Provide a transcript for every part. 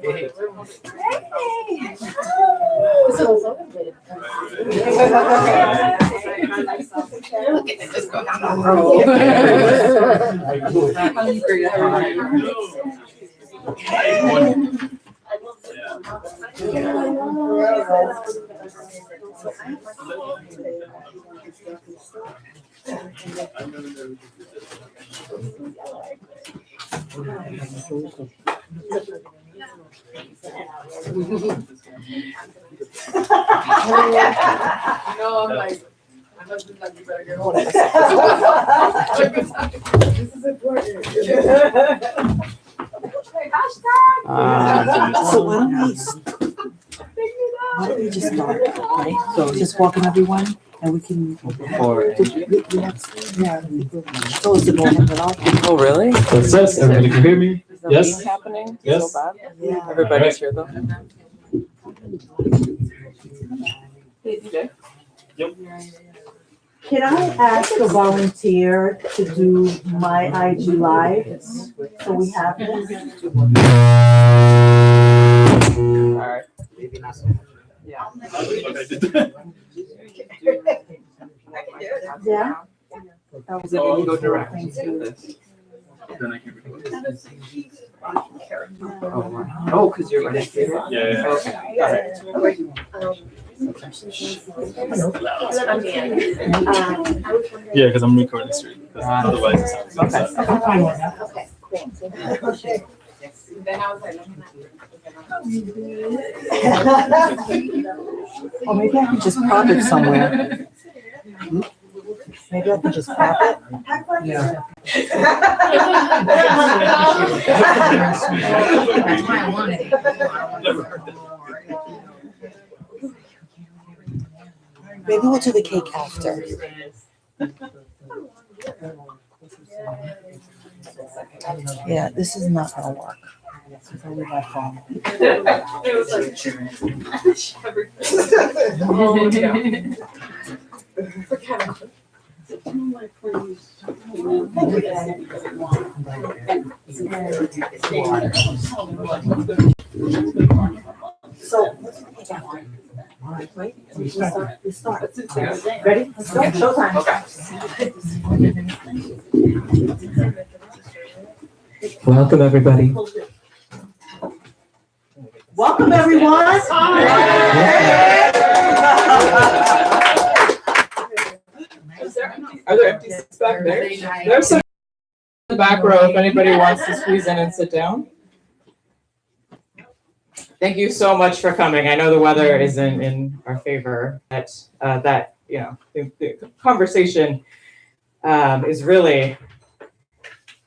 I'm like, my husband's like, you better get hold of this. This is important. So why don't we just start, right? So just welcome everyone, and we can. Yeah. Close the door and it off. Oh, really? What's this? Everybody can hear me? Is the Yes? rain happening? Yes. So bad? Yeah. Everybody's here though. Can I ask a volunteer to do my IG live? So we have this? Alright. Yeah. Yeah? That was a Oh, really go cool direct. thing too. Then I can record. Oh, because you're ready. Yeah. Okay, got it. Yeah, because I'm recording straight. Otherwise, it sounds Okay. Then I was like, Or maybe I can just prop it somewhere. Maybe I can just prop it. Yeah. Maybe we'll do the cake after. Yeah, this is not gonna work. It's only my phone. it was like, So, we start. Ready? Let's go. Showtime. Welcome, everybody. Welcome, everyone. Are there empty seats back there? There's some in the back row if anybody wants to squeeze in and sit down. Thank you so much for coming. I know the weather isn't in our favor, but the conversation is really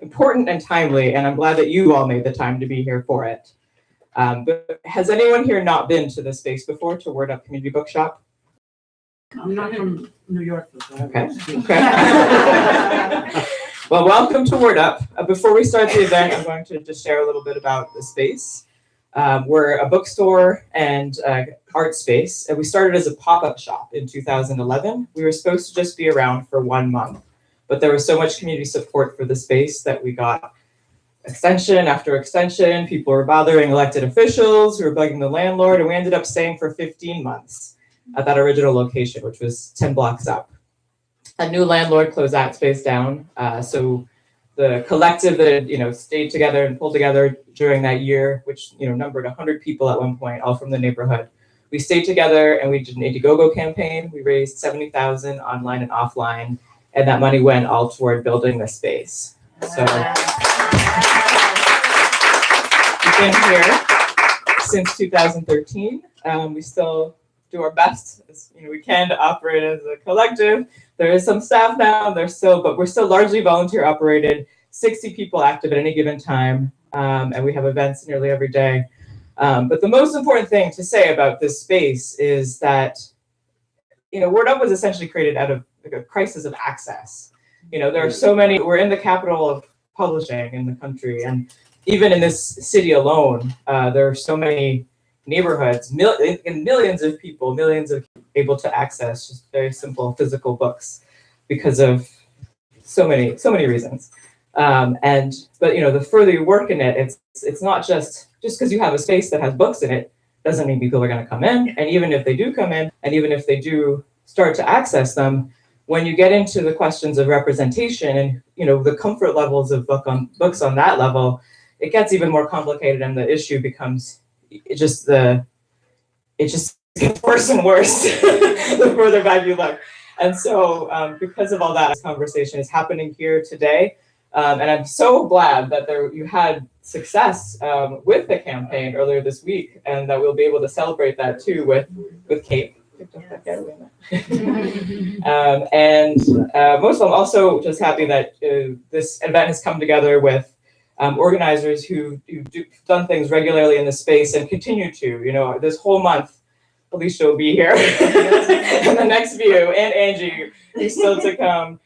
important and timely, and I'm glad that you all made the time to be here for it. But has anyone here not been to this space before, to Word Up Community Bookshop? I'm not from New York. Okay. Well, welcome to Word Up. Before we start the event, I'm going to just share a little bit about the space. We're a bookstore and art space, and we started as a pop-up shop in 2011. We were supposed to just be around for 1 month, but there was so much community support for the space that we got extension after extension. People were bothering elected officials, we were bugging the landlord, and we ended up staying for 15 months at that original location, which was 10 blocks up. A new landlord closed that space down, so the collective that had, stayed together and pulled together during that year, which numbered 100 people at one point, all from the neighborhood. We stayed together and we did an Indiegogo campaign. We raised $70,000 online and offline, and that money went all toward building the space. So we've been here since 2013. We still do our best as we can to operate as a collective. There is some staff now, but we're still largely volunteer operated, 60 people active at any given time, and we have events nearly every day. But the most important thing to say about this space is that, Word Up was essentially created out of a crisis of access. There are so many, we're in the capital of publishing in the country, and even in this city alone, there are so many neighborhoods, millions of people able to access just very simple physical books because of so many reasons. But the further you work in it, it's not just because you have a space that has books in it doesn't mean people are going to come in. And even if they do come in, and even if they do start to access them, when you get into the questions of representation and the comfort levels of books on that level, it gets even more complicated, and the issue becomes it just gets worse and worse the further back you look. And so because of all that, this conversation is happening here today. And I'm so glad that you had success with the campaign earlier this week, and that we'll be able to celebrate that too with Kate. And most of all, I'm also just happy that this event has come together with organizers who've done things regularly in the space and continue to. This whole month, Alicia will be here, and the next few, and Angie, who's still to come.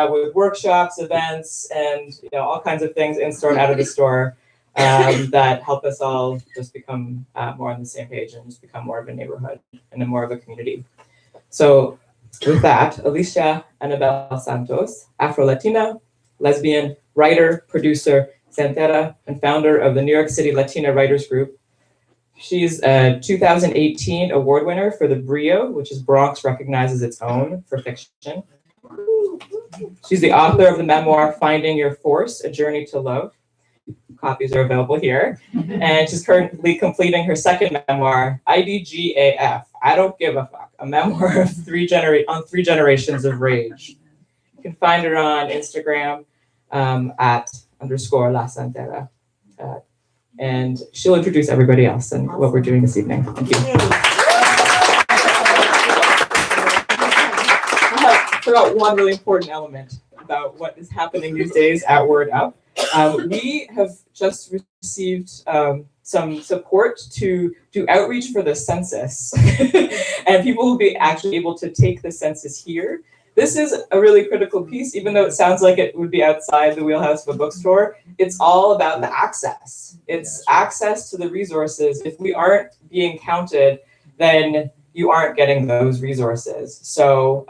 With workshops, events, and all kinds of things in store and out of the store that help us all just become more on the same page and just become more of a neighborhood and more of a community. So with that, Alicia Anabel Santos, Afro-Latina, lesbian, writer, producer, Santera, and founder of the New York City Latina Writers Group. She's a 2018 award winner for the BRIO, which is Bronx Recognizes Its Own for fiction. She's the author of the memoir, Finding Your Force, A Journey to Love. Copies are available here. And she's currently completing her second memoir, IDGAF, I Don't Give a Fuck, a memoir of three generations of rage. You can find her on Instagram at _La Santera. And she'll introduce everybody else and what we're doing this evening. Thank you. I forgot one really important element about what is happening these days at Word Up. We have just received some support to do outreach for the census, and people will be actually able to take the census here. This is a really critical piece, even though it sounds like it would be outside the wheelhouse of a bookstore. It's all about the access. It's access to the resources. If we aren't being counted, then you aren't getting those resources. So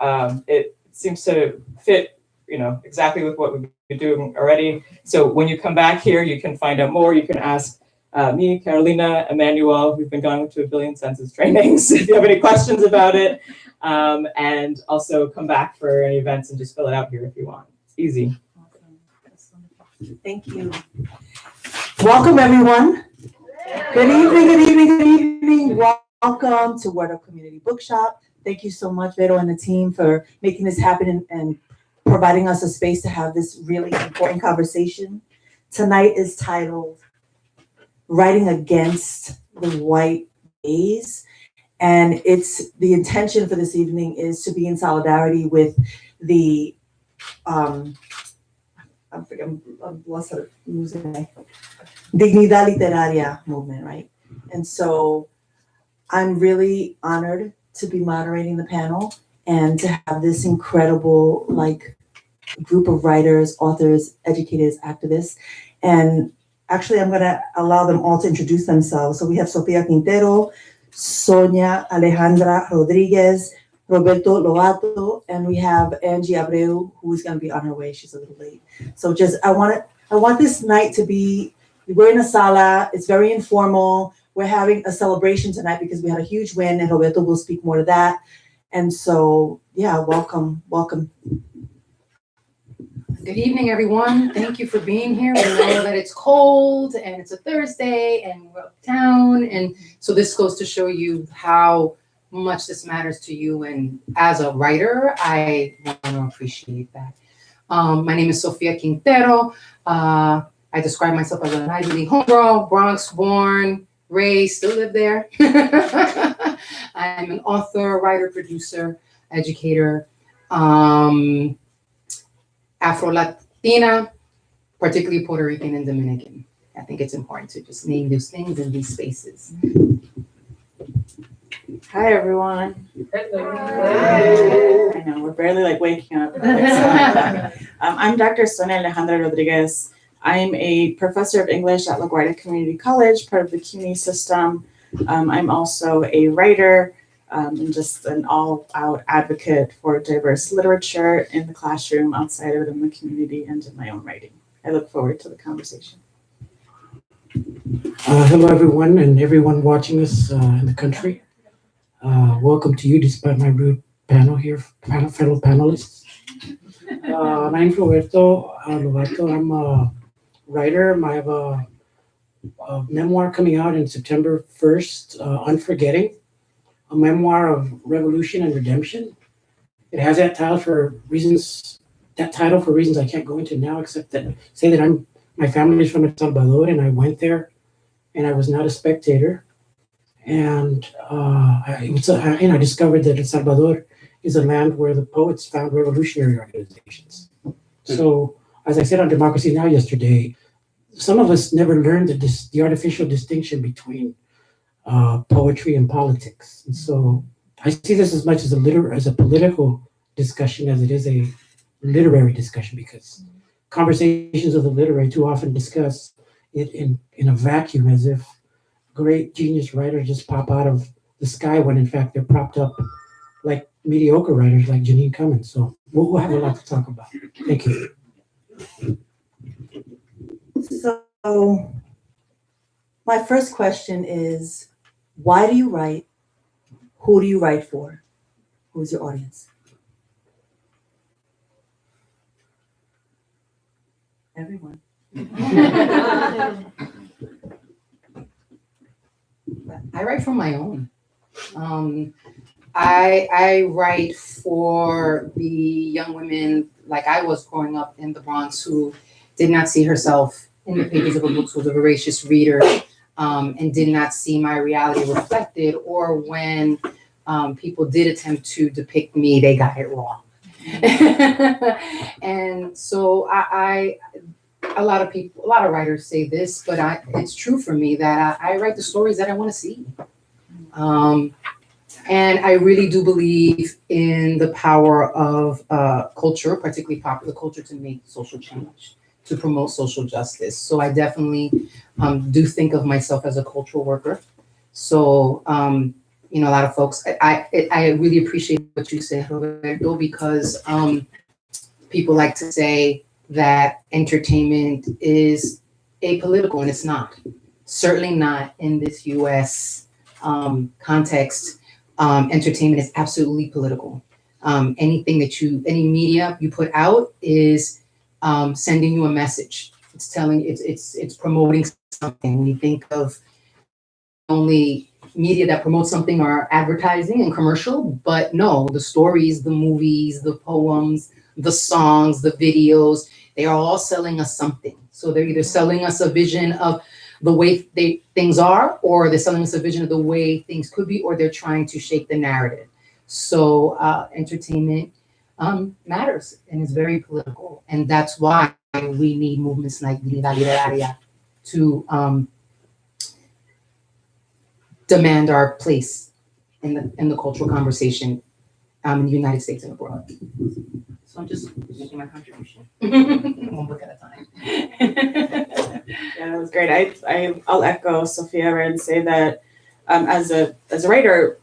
it seems to fit, exactly with what we've been doing already. So when you come back here, you can find out more. You can ask me, Carolina, Emmanuel, who've been going to 1 billion census trainings, if you have any questions about it. And also come back for any events and just fill it out here if you want. It's easy. Thank you. Welcome, everyone. Good evening, good evening, good evening. Welcome to Word Up Community Bookshop. Thank you so much, Vero and the team, for making this happen and providing us a space to have this really important conversation. Tonight is titled Writing Against the White Gaze. And the intention for this evening is to be in solidarity with the, I'm losing my Dignidad Literaria movement, right? And so I'm really honored to be moderating the panel and to have this incredible group of writers, authors, educators, activists. And actually I'm gonna allow them all to introduce themselves. So we have Sofia Quintero, Sonia Alejandra Rodriguez, Roberto Loato, and we have Angie Abreu, who is gonna be on her way. She's a little late. So I want this night to be, we're in a sala, it's very informal. We're having a celebration tonight because we had a huge win, and Roberto will speak more to that. And so, yeah, welcome. Good evening, everyone. Thank you for being here. We know that it's cold and it's a Thursday and we're uptown. And so this goes to show you how much this matters to you. And as a writer, I want to appreciate that. My name is Sofia Quintero. I describe myself as an Ivy League homegirl, Bronx born, raised, still live there. I'm an author, writer, producer, educator, Afro-Latina, particularly Puerto Rican and Dominican. I think it's important to just name these things in these spaces. Hi, everyone. I know, we're barely waking up. I'm Dr. Sonia Alejandra Rodriguez. I'm a professor of English at LaGuardia Community College, part of the CUNY system. I'm also a writer and just an all-out advocate for diverse literature in the classroom, outside of it, in the community, and in my own writing. I look forward to the conversation. Hello, everyone, and everyone watching us in the country. Welcome to you, despite my rude panel here, fellow panelists. My name is Roberto Lovato. I'm a writer. I have a memoir coming out in September 1st, Unforgetting, a memoir of revolution and redemption. It has that title for reasons I can't go into now, except that say that my family is from El Salvador, and I went there, and I was not a spectator. And I discovered that El Salvador is a land where the poets found revolutionary organizations. So, as I said on Democracy Now! Yesterday, some of us never learned the artificial distinction between poetry and politics. And so, I see this as much as a political discussion as it is a literary discussion, because conversations of the literary too often discuss it in a vacuum, as if great genius writers just pop out of the sky when in fact they're propped up like mediocre writers like Janine Cummins. So we'll have a lot to talk about. Thank you. So my first question is, why do you write? Who do you write for? Who's your audience? Everyone. I write for my own. I write for the young women like I was growing up in the Bronx who did not see herself in the pages of a book, was a voracious reader, and did not see my reality reflected, or when people did attempt to depict me, they got it wrong. And so a lot of writers say this, but it's true for me that I write the stories that I want to see. And I really do believe in the power of culture, particularly popular culture, to make social change, to promote social justice. So I definitely do think of myself as a cultural worker. So, a lot of folks, I really appreciate what you said, Roberto, because people like to say that entertainment is apolitical, and it's not. Certainly not in this US context. Entertainment is absolutely political. Any media you put out is sending you a message. It's promoting something. We think of only media that promotes something are advertising and commercial, but no, the stories, the movies, the poems, the songs, the videos, they are all selling us something. So they're either selling us a vision of the way things are, or they're selling us a vision of the way things could be, or they're trying to shape the narrative. So entertainment matters and is very political. And that's why we need movements like Dignidad Literaria to demand our place in the cultural conversation in the United States and abroad. So I'm just making my contribution. One book at a time. Yeah, that was great. I'll echo Sophia and say that as a writer,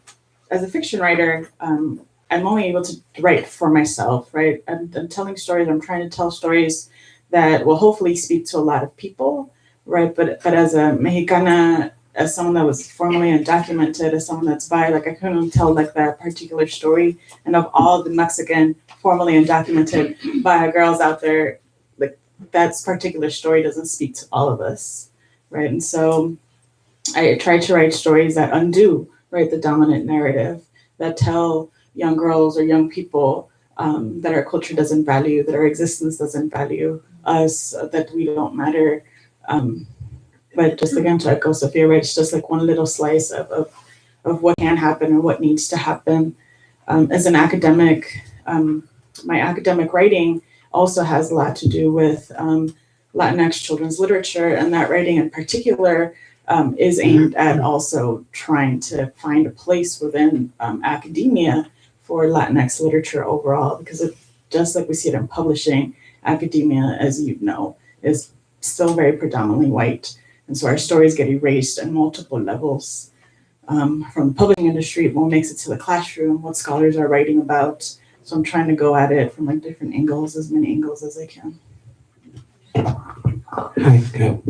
as a fiction writer, I'm only able to write for myself, right? I'm telling stories. I'm trying to tell stories that will hopefully speak to a lot of people, right? But as a Mexicana, as someone that was formerly undocumented, as someone that's bi, like I couldn't tell like that particular story. And of all the Mexican formerly undocumented bi girls out there, like that particular story doesn't speak to all of us, right? And so I try to write stories that undo, right, the dominant narrative, that tell young girls or young people that our culture doesn't value, that our existence doesn't value us, that we don't matter. But just again, to echo Sophia, right, it's just like one little slice of what can happen or what needs to happen. As an academic, my academic writing also has a lot to do with Latinx children's literature, and that writing in particular is aimed at also trying to find a place within academia for Latinx literature overall, because it, just like we see it in publishing, academia, as you know, is still very predominantly white. And so our stories get erased at multiple levels. From the publishing industry, what makes it to the classroom, what scholars are writing about. So I'm trying to go at it from like different angles, as many angles as I can. Hi, good.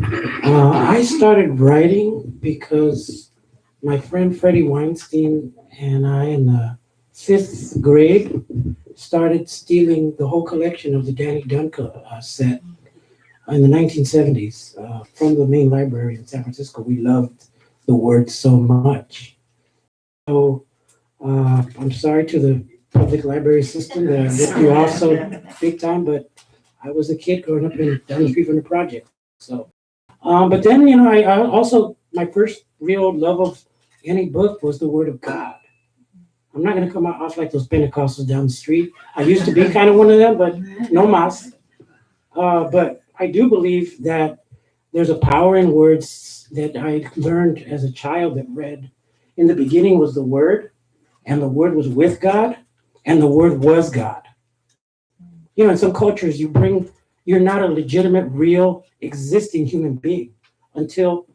I started writing because my friend Freddie Weinstein and I, in the 5th grade, started stealing the whole collection of the Danny Duncan set in the 1970s from the main library in San Francisco. We loved the word so much. So I'm sorry to the public library system that I ripped you off so big time, but I was a kid growing up down the street from the project. So, but then, I also, my first real love of any book was the Word of God. I'm not going to come off like those Pentecostals down the street. I used to be kind of one of them, but no mas. But I do believe that there's a power in words that I learned as a child that read. In the beginning was the Word, and the Word was with God, and the Word was God. In some cultures, you're not a legitimate, real, existing human being until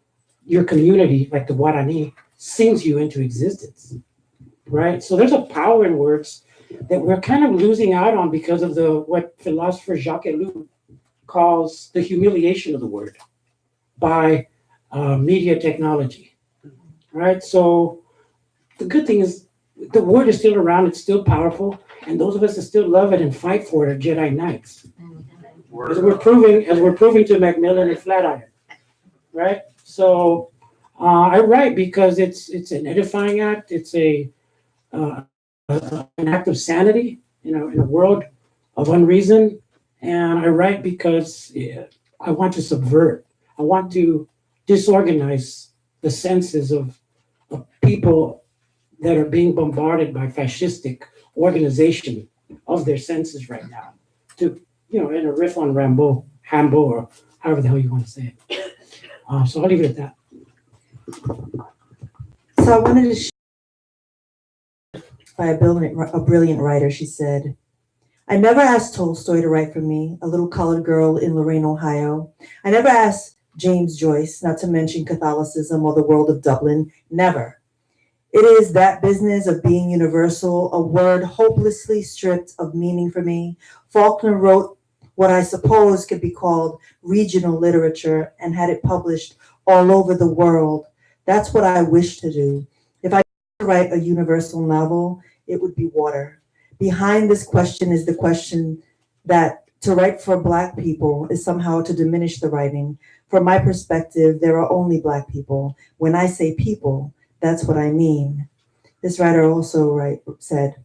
your community, like the Guarani, sings you into existence, right? So there's a power in words that we're kind of losing out on because of what philosopher Jacques Ellul calls the humiliation of the word by media technology, right? So the good thing is the word is still around, it's still powerful, and those of us that still love it and fight for it are Jedi Knights. As we're proving to Macmillan and Flatiron, right? So I write because it's an edifying act. It's an act of sanity, in a world of unreason. And I write because I want to subvert. I want to disorganize the senses of people that are being bombarded by fascistic organization of their senses right now. In a riff on Hambo, or however the hell you want to say it. So I'll leave it at that. So I wanted to share by a brilliant writer. She said, I never asked Tolstoy to write for me, a little colored girl in Lorraine, Ohio. I never asked James Joyce, not to mention Catholicism or the world of Dublin. Never. It is that business of being universal, a word hopelessly stripped of meaning for me. Faulkner wrote what I suppose could be called regional literature and had it published all over the world. That's what I wish to do. If I could write a universal novel, it would be water. Behind this question is the question that to write for Black people is somehow to diminish the writing. From my perspective, there are only Black people. When I say people, that's what I mean. This writer also said,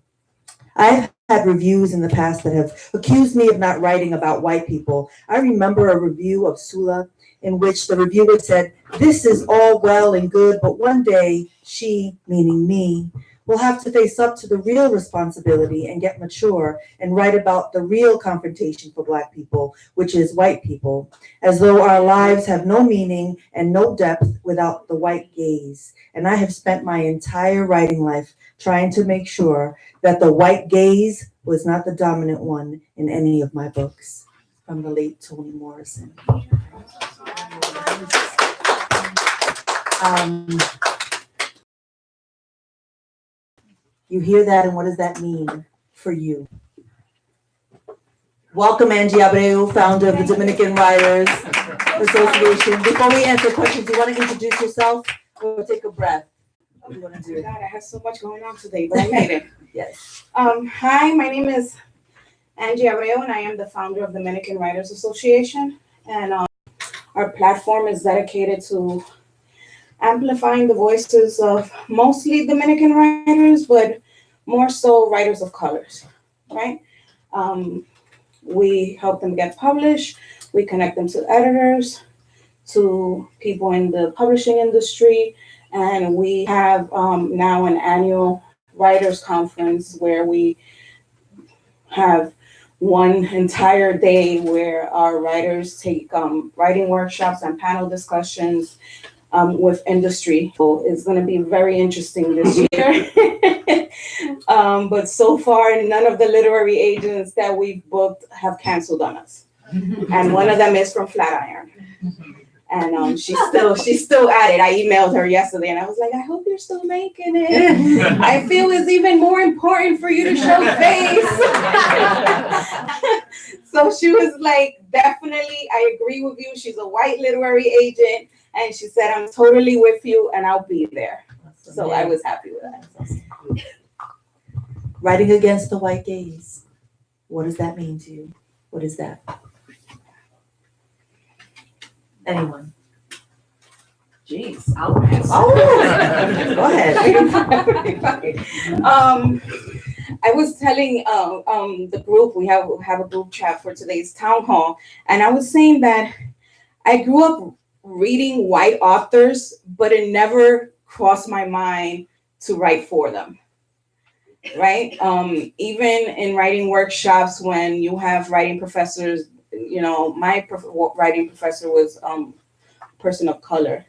I've had reviews in the past that have accused me of not writing about white people. I remember a review of Sula in which the reviewer said, this is all well and good, but one day she, meaning me, will have to face up to the real responsibility and get mature and write about the real confrontation for Black people, which is white people, as though our lives have no meaning and no depth without the white gaze. And I have spent my entire writing life trying to make sure that the white gaze was not the dominant one in any of my books. From the late Toni Morrison. You hear that, and what does that mean for you? Welcome, Angie Abreu, founder of the Dominican Writers Association. Before we answer questions, do you want to introduce yourself or take a breath? What do you want to do? God, I have so much going on today, but I made it. Yes. Hi, my name is Angie Abreu, and I am the founder of the Dominican Writers Association. And our platform is dedicated to amplifying the voices of mostly Dominican writers, but more so writers of colors, right? We help them get published. We connect them to editors, to people in the publishing industry. And we have now an annual writers conference where we have one entire day where our writers take writing workshops and panel discussions with industry. So it's going to be very interesting this year. But so far, none of the literary agents that we've booked have canceled on us. And one of them is from Flatiron. And she's still at it. I emailed her yesterday and I was like, I hope you're still making it. I feel it's even more important for you to show face. So she was like, definitely, I agree with you. She's a white literary agent. And she said, I'm totally with you and I'll be there. So I was happy with that. Writing against the white gaze. What does that mean to you? What is that? Anyone? Jeez, I'll pass. Oh, go ahead. I was telling the group, we have a group chat for today's town hall, and I was saying that I grew up reading white authors, but it never crossed my mind to write for them. Right? Even in writing workshops, when you have writing professors, you know, my writing professor was a person of color.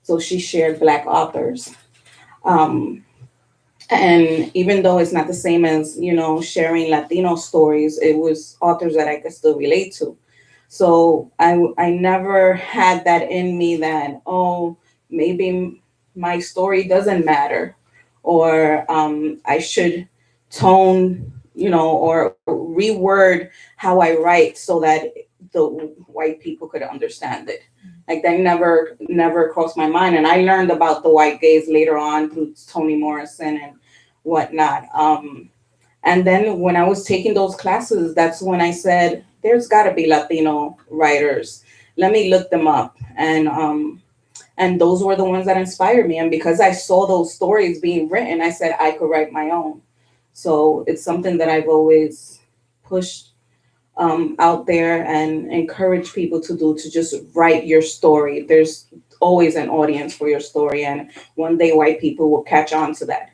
So she shared Black authors. And even though it's not the same as, you know, sharing Latino stories, it was authors that I could still relate to. So I never had that in me that, oh, maybe my story doesn't matter, or I should tone, you know, or reword how I write so that the white people could understand it. Like that never crossed my mind. And I learned about the white gaze later on through Toni Morrison and whatnot. And then when I was taking those classes, that's when I said, there's gotta be Latino writers. Let me look them up. And those were the ones that inspired me. And because I saw those stories being written, I said I could write my own. So it's something that I've always pushed out there and encourage people to do, to just write your story. There's always an audience for your story, and one day white people will catch on to that,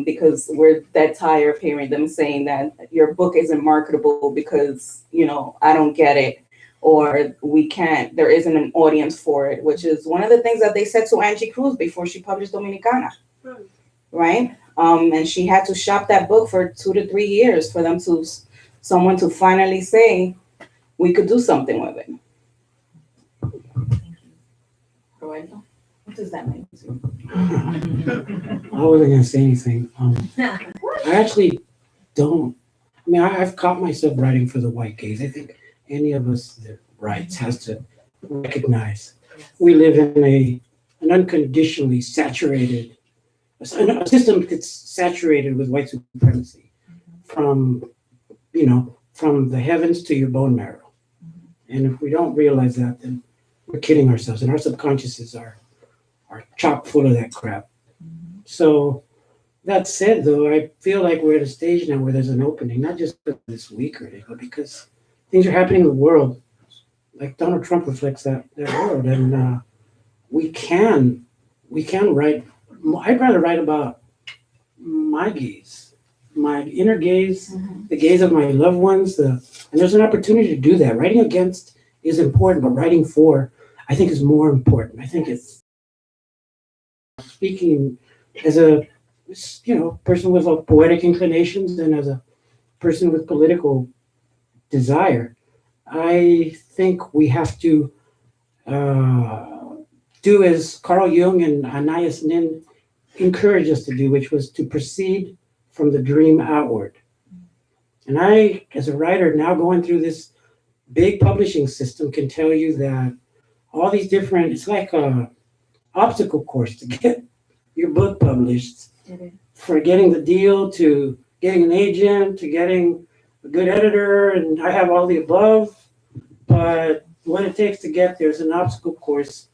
because we're that tired of hearing them saying that your book isn't marketable because, you know, I don't get it, or there isn't an audience for it, which is one of the things that they said to Angie Cruz before she published Dominicana, right? And she had to shop that book for 2 to 3 years for someone to finally say, we could do something with it. Roberto, what does that mean to you? I wasn't gonna say anything. I actually don't. I mean, I've caught myself writing for the white gaze. I think any of us that writes has to recognize we live in an unconditionally saturated, a system that's saturated with white supremacy, from the heavens to your bone marrow. And if we don't realize that, then we're kidding ourselves, and our subconsciouses are chock full of that crap. So that said, though, I feel like we're at a stage now where there's an opening, not just this week or anything, but because things are happening in the world. Like Donald Trump reflects that world, and we can write. I'd rather write about my gaze, my inner gaze, the gaze of my loved ones. And there's an opportunity to do that. Writing against is important, but writing for, I think, is more important. I think it's speaking as a person with poetic inclinations and as a person with political desire. I think we have to do as Carl Jung and Anais Nin encouraged us to do, which was to proceed from the dream outward. And I, as a writer, now going through this big publishing system, can tell you that all these different, it's like a obstacle course to get your book published, for getting the deal, to getting an agent, to getting a good editor, and I have all the above. But what it takes to get there is an obstacle course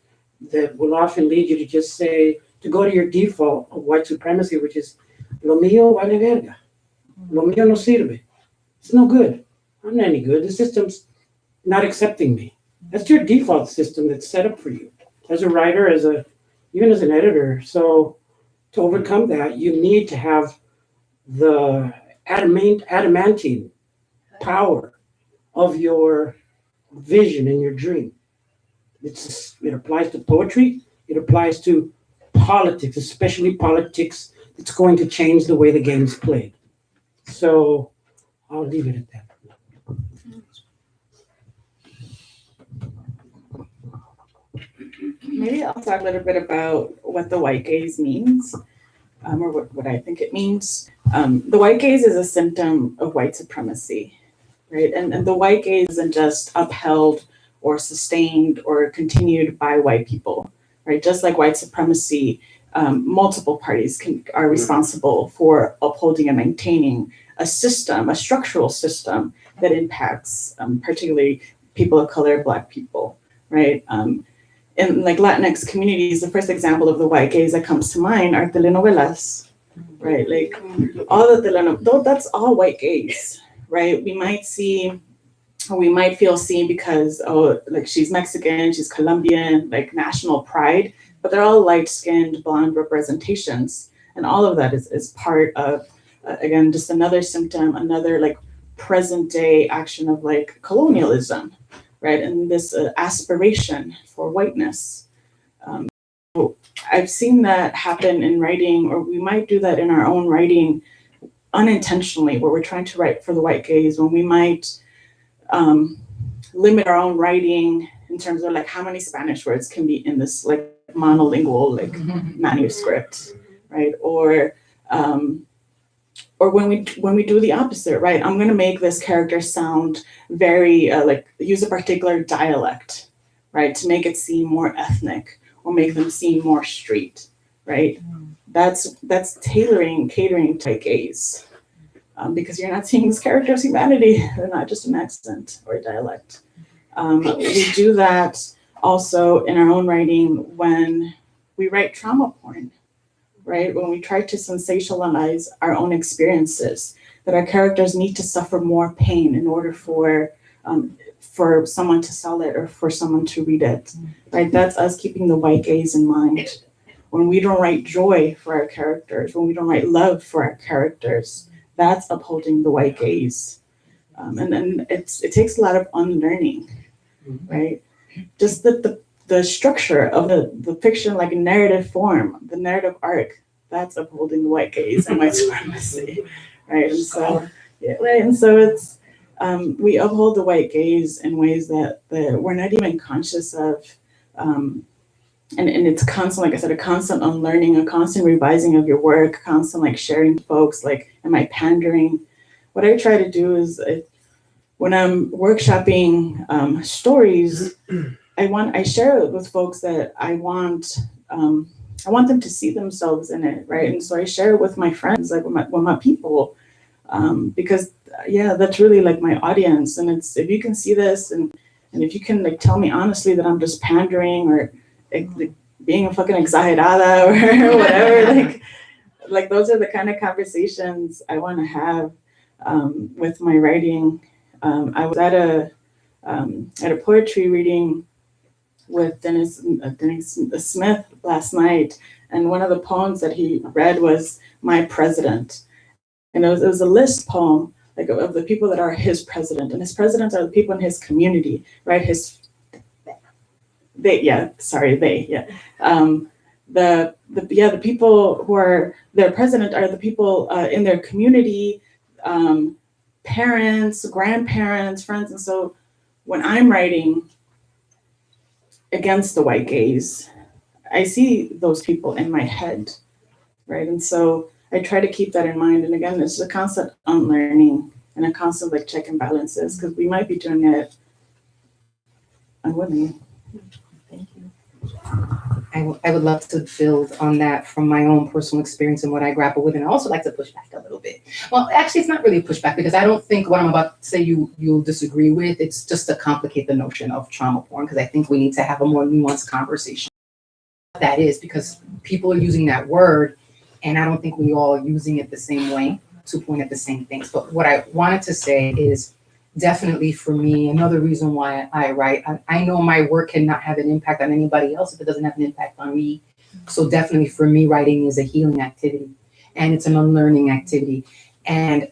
that will often lead you to just say, to go to your default of white supremacy, which is, lo mío vale verga. Lo mío no sirve. It's no good. I'm not any good. The system's not accepting me. That's your default system that's set up for you as a writer, even as an editor. So to overcome that, you need to have the adamantine power of your vision and your dream. It applies to poetry. It applies to politics, especially politics that's going to change the way the game's played. So I'll leave it at that. Maybe I'll talk a little bit about what the white gaze means, or what I think it means. The white gaze is a symptom of white supremacy, right? And the white gaze isn't just upheld or sustained or continued by white people, right? Just like white supremacy, multiple parties are responsible for upholding and maintaining a system, a structural system that impacts particularly people of color, Black people, right? In like Latinx communities, the first example of the white gaze that comes to mind are telenovelas, right? Like all the telenovelas, that's all white gaze, right? We might feel seen because, oh, like she's Mexican, she's Colombian, like national pride, but they're all light-skinned, blonde representations. And all of that is part of, again, just another symptom, another like present day action of like colonialism, right? And this aspiration for whiteness. So I've seen that happen in writing, or we might do that in our own writing unintentionally, where we're trying to write for the white gaze, when we might limit our own writing in terms of like how many Spanish words can be in this like monolingual like manuscript, right? Or when we do the opposite, right? I'm gonna make this character sound very like use a particular dialect, right? To make it seem more ethnic or make them seem more street, right? That's catering to white gaze. Because you're not seeing this character's humanity. They're not just an accent or a dialect. We do that also in our own writing when we write trauma porn, right? When we try to sensationalize our own experiences, that our characters need to suffer more pain in order for someone to sell it or for someone to read it, right? That's us keeping the white gaze in mind. When we don't write joy for our characters, when we don't write love for our characters, that's upholding the white gaze. And then it takes a lot of unlearning, right? Just the structure of the fiction, like narrative form, the narrative arc, that's upholding the white gaze and white supremacy, right? And so, yeah, right. And so it's, we uphold the white gaze in ways that we're not even conscious of. And it's constant, like I said, a constant unlearning, a constant revising of your work, constant like sharing with folks, like, am I pandering? What I try to do is when I'm workshopping stories, I share it with folks that I want them to see themselves in it, right? And so I share it with my friends, like with my people, because yeah, that's really like my audience. And it's, if you can see this and if you can like tell me honestly that I'm just pandering or like being a fucking exagerada or whatever, like those are the kind of conversations I want to have with my writing. I was at a poetry reading with Dennis Smith last night, and one of the poems that he read was "My President," and it was a list poem like of the people that are his president, and his presidents are the people in his community, right? The people who are their president are the people in their community, parents, grandparents, friends. And so when I'm writing against the white gaze, I see those people in my head, right? And so I try to keep that in mind. And again, it's a constant unlearning and a constant like check and balances, because we might be doing it unwillingly. Thank you. I would love to build on that from my own personal experience and what I grapple with. And I also like to push back a little bit. Well, actually, it's not really a pushback, because I don't think what I'm about to say you'll disagree with. It's just to complicate the notion of trauma porn, because I think we need to have a more nuanced conversation. That is because people are using that word, and I don't think we all are using it the same way to point at the same things. But what I wanted to say is, definitely for me, another reason why I write, I know my work cannot have an impact on anybody else if it doesn't have an impact on me. So definitely for me, writing is a healing activity, and it's an unlearning activity. And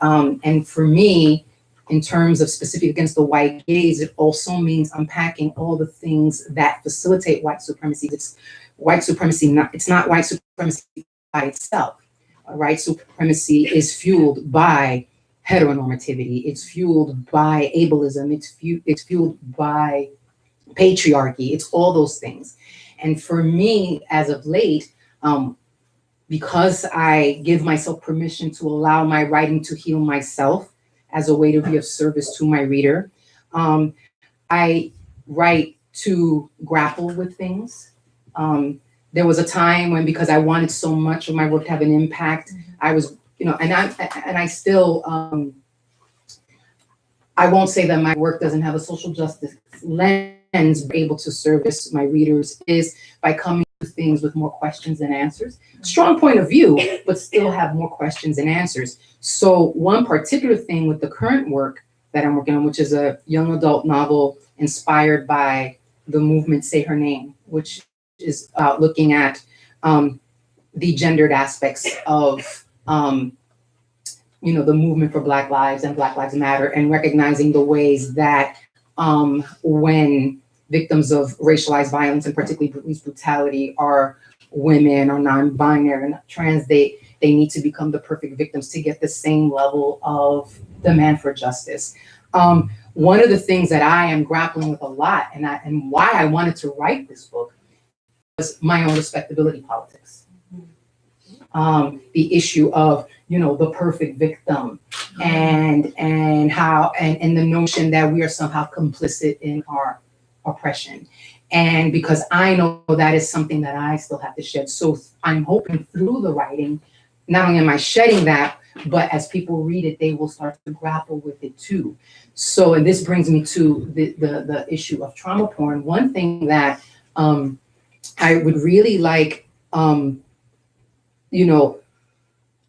for me, in terms of specific against the white gaze, it also means unpacking all the things that facilitate white supremacy. It's white supremacy, it's not white supremacy by itself. White supremacy is fueled by heteronormativity, it's fueled by ableism, it's fueled by patriarchy, it's all those things. And for me, as of late, because I give myself permission to allow my writing to heal myself as a way to be of service to my reader. I write to grapple with things. There was a time when, because I wanted so much of my work to have an impact, I was, and I still, I won't say that my work doesn't have a social justice lens, but able to service my readers is by coming to things with more questions than answers. Strong point of view, but still have more questions than answers. So one particular thing with the current work that I'm working on, which is a young adult novel inspired by the movement Say Her Name, which is looking at the gendered aspects of the movement for Black Lives and Black Lives Matter, and recognizing the ways that when victims of racialized violence and particularly police brutality are women or non-binary and trans, they need to become the perfect victims to get the same level of demand for justice. One of the things that I am grappling with a lot, and why I wanted to write this book, was my own respectability politics. The issue of the perfect victim, and how and the notion that we are somehow complicit in our oppression. And because I know that is something that I still have to shed. So I'm hoping through the writing, not only am I shedding that, but as people read it, they will start to grapple with it too. So, and this brings me to the issue of trauma porn. One thing that I would really like,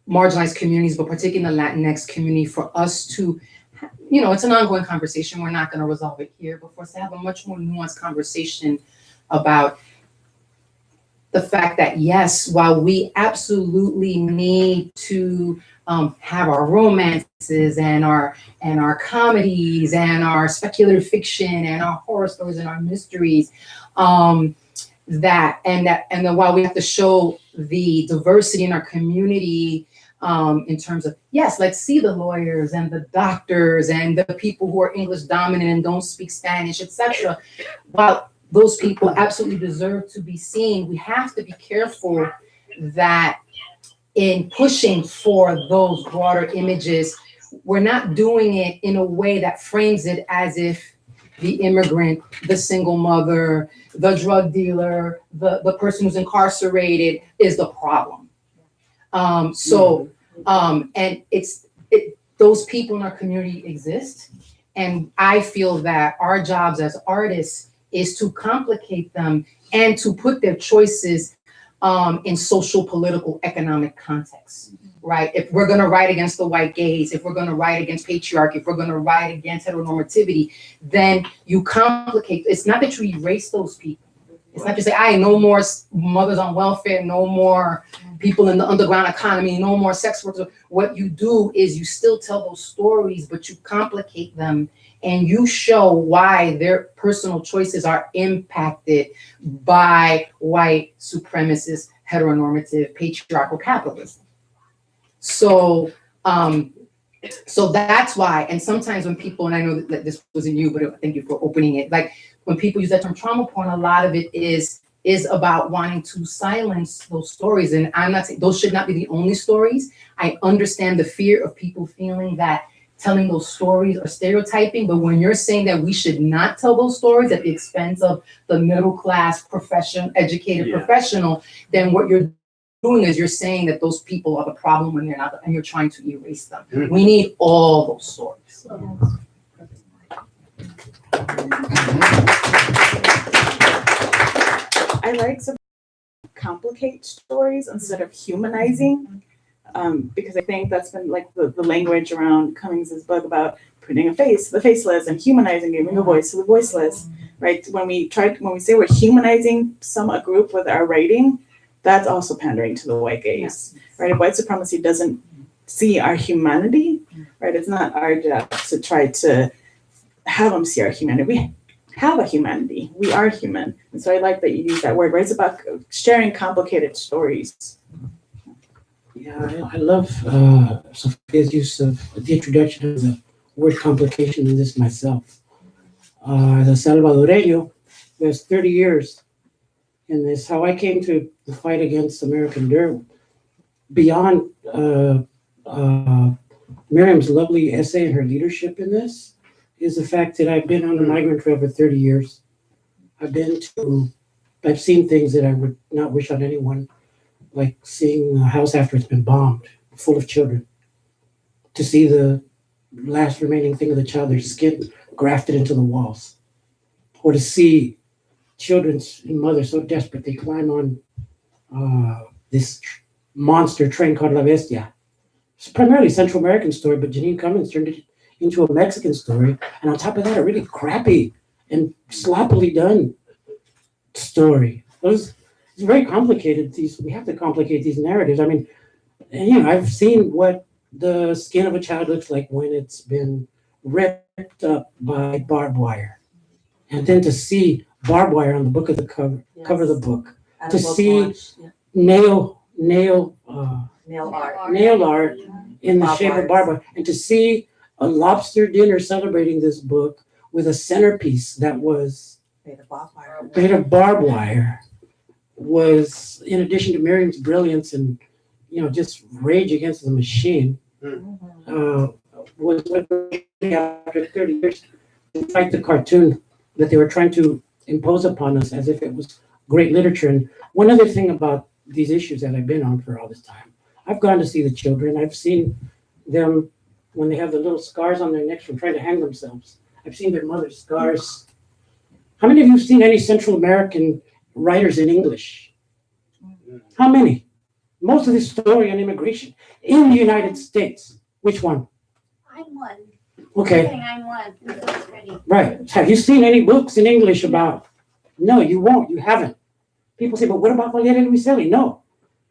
marginalized communities, but particularly the Latinx community, for us to, it's an ongoing conversation. We're not going to resolve it here, but for us to have a much more nuanced conversation about the fact that, yes, while we absolutely need to have our romances and our comedies and our speculative fiction and our horror stories and our mysteries, and then while we have to show the diversity in our community, in terms of, yes, let's see the lawyers and the doctors and the people who are English dominant and don't speak Spanish, etc. While those people absolutely deserve to be seen, we have to be careful that in pushing for those broader images, we're not doing it in a way that frames it as if the immigrant, the single mother, the drug dealer, the person who's incarcerated is the problem. And those people in our community exist. And I feel that our jobs as artists is to complicate them and to put their choices in social, political, economic contexts, right? If we're gonna write against the white gaze, if we're gonna write against patriarchy, if we're gonna write against heteronormativity, then you complicate. It's not that you erase those people. It's not just say, no more mothers on welfare, no more people in the underground economy, no more sex workers. What you do is you still tell those stories, but you complicate them and you show why their personal choices are impacted by white supremacist, heteronormative, patriarchal capitalism. So that's why, and sometimes when people, and I know that this wasn't you, but thank you for opening it, like when people use that term trauma porn, a lot of it is about wanting to silence those stories. And I'm not saying those should not be the only stories. I understand the fear of people feeling that telling those stories are stereotyping, but when you're saying that we should not tell those stories at the expense of the middle class educated professional, then what you're doing is you're saying that those people are the problem when they're not, and you're trying to erase them. We need all those stories. I like to complicate stories instead of humanizing, because I think that's been like the language around Cummings' book about putting a face to the faceless and humanizing, giving a voice to the voiceless, right? When we say we're humanizing a group with our writing, that's also pandering to the white gaze, right? If white supremacy doesn't see our humanity, right? It's not our job to try to have them see our humanity. We have a humanity. We are human. And so I like that you use that word, right? It's about sharing complicated stories. Yeah, I love Sophia's use of the introduction of the word complication in this myself. As a Salvadoreño, there's 30 years in this, how I came to the fight against American dirt beyond Miriam's lovely essay and her leadership in this is the fact that I've been on the migrant trail for 30 years. I've seen things that I would not wish on anyone, like seeing a house after it's been bombed, full of children. To see the last remaining thing of the child, their skin grafted into the walls. Or to see children's mothers so desperate they climb on this monster train called La Bestia. It's primarily a Central American story, but Janine Cummins turned it into a Mexican story. And on top of that, a really crappy and sloppily done story. It's very complicated. We have to complicate these narratives. I mean, I've seen what the skin of a child looks like when it's been ripped up by barbed wire. And then to see barbed wire on the book of the cover of the book, At to a book see launch, yeah. nail Nail art. in the Barbed shape of wires. barbed wire, and to see a lobster dinner celebrating this book with a centerpiece that was Made of barbed wire. made of barbed wire was, in addition to Miriam's brilliance and just rage against the machine, was what after 30 years to fight the cartoon that they were trying to impose upon us as if it was great literature. And one other thing about these issues that I've been on for all this time, I've gone to see the children. I've seen them when they have the little scars on their necks from trying to hang themselves. I've seen their mother's scars. How many of you have seen any Central American writers in English? How many? Most of this story on immigration in the United States. Which one? I'm one. Okay, I'm one. That's pretty. right. Have you seen any books in English about? No, you won't. You haven't. People say, but what about Valeria Luiselli? No,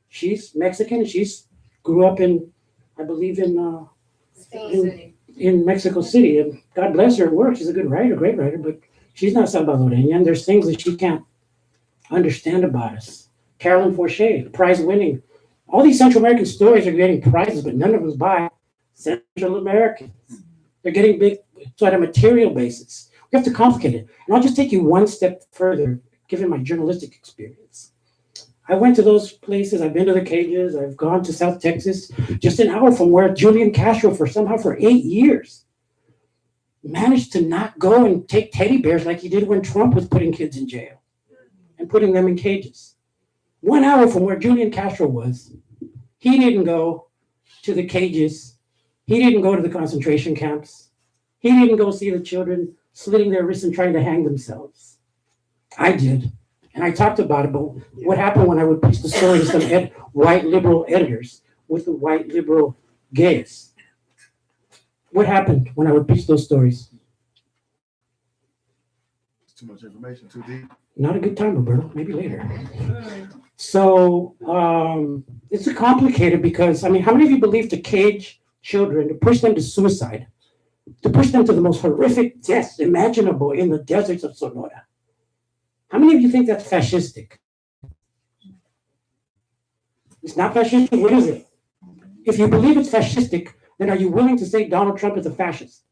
she's Mexican and she's grew up in, I believe in Mexico City. And God bless her work. She's a good writer, great writer, but she's not Salvadoreña. And there's things that she can't understand about us. Carolyn Forche, prize-winning. All these Central American stories are getting prizes, but none of them by Central Americans. They're getting big, so at a material basis. We have to complicate it. And I'll just take you one step further, given my journalistic experience. I went to those places. I've been to the cages. I've gone to South Texas, just an hour from where Julian Castro, for 8 years, managed to not go and take teddy bears like he did when Trump was putting kids in jail and putting them in cages. 1 hour from where Julian Castro was, he didn't go to the cages. He didn't go to the concentration camps. He didn't go see the children slitting their wrists and trying to hang themselves. I did. And I talked about it, but what happened when I would pitch the story to some white liberal editors with the white liberal gaze? What happened when I would pitch those stories? It's too much information, too deep. Not a good time, Roberto. Maybe later. So it's complicated because, how many of you believe to cage children, to push them to suicide, to push them to the most horrific deaths imaginable in the deserts of Sonora? How many of you think that's fascistic? It's not fascistic. What is it? If you believe it's fascistic, then are you willing to say Donald Trump is a fascist?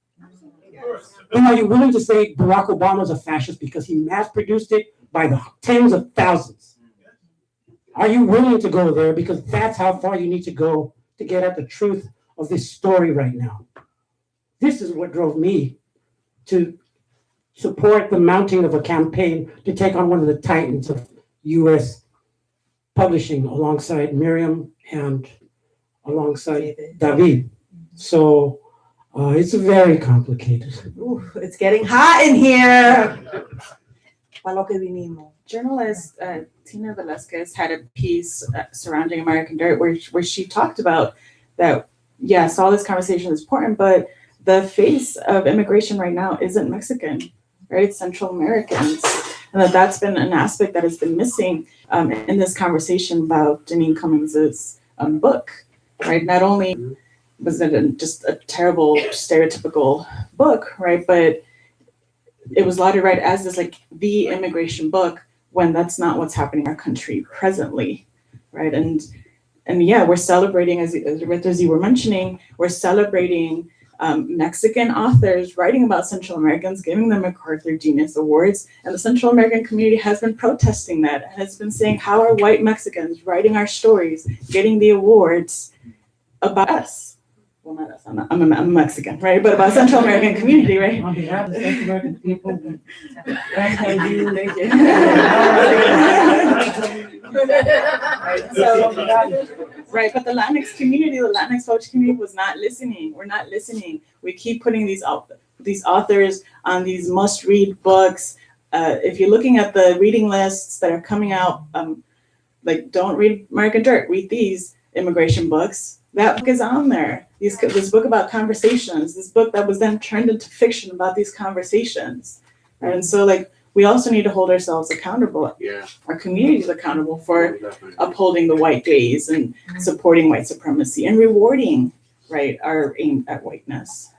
Then are you willing to say Barack Obama is a fascist because he mass-produced it by the tens of thousands? Are you willing to go there? Because that's how far you need to go to get at the truth of this story right now. This is what drove me to support the mounting of a campaign to take on one of the titans of U.S. publishing alongside Miriam and alongside David. So it's very complicated. Ooh, it's getting hot in here. Pa lo que vinimos. Journalist Tina Velasquez had a piece surrounding American Dirt where she talked about that, yes, all this conversation is important, but the face of immigration right now isn't Mexican, right? It's Central Americans. And that's been an aspect that has been missing in this conversation about Janine Cummings's book, right? Not only was it just a terrible stereotypical book, right? But it was lauded right as this like the immigration book when that's not what's happening in our country presently, right? And yeah, we're celebrating, as you were mentioning, we're celebrating Mexican authors writing about Central Americans, giving them MacArthur Genius Awards, and the Central American community has been protesting that and has been saying, how are white Mexicans writing our stories, getting the awards about us, well, not us, I'm Mexican, right? But about Central American community, right? On behalf of the Central American people, Thank you. Right, but the Latinx community, the Latinx poetry community was not listening. We're not listening. We keep putting these authors on these must-read books. If you're looking at the reading lists that are coming out, like don't read American Dirt, read these immigration books. That book is on there. This book about conversations, this book that was then turned into fiction about these conversations. And so like, we also need to hold ourselves accountable, our communities accountable for upholding the white gaze and supporting white supremacy and rewarding, right, our aim at whiteness.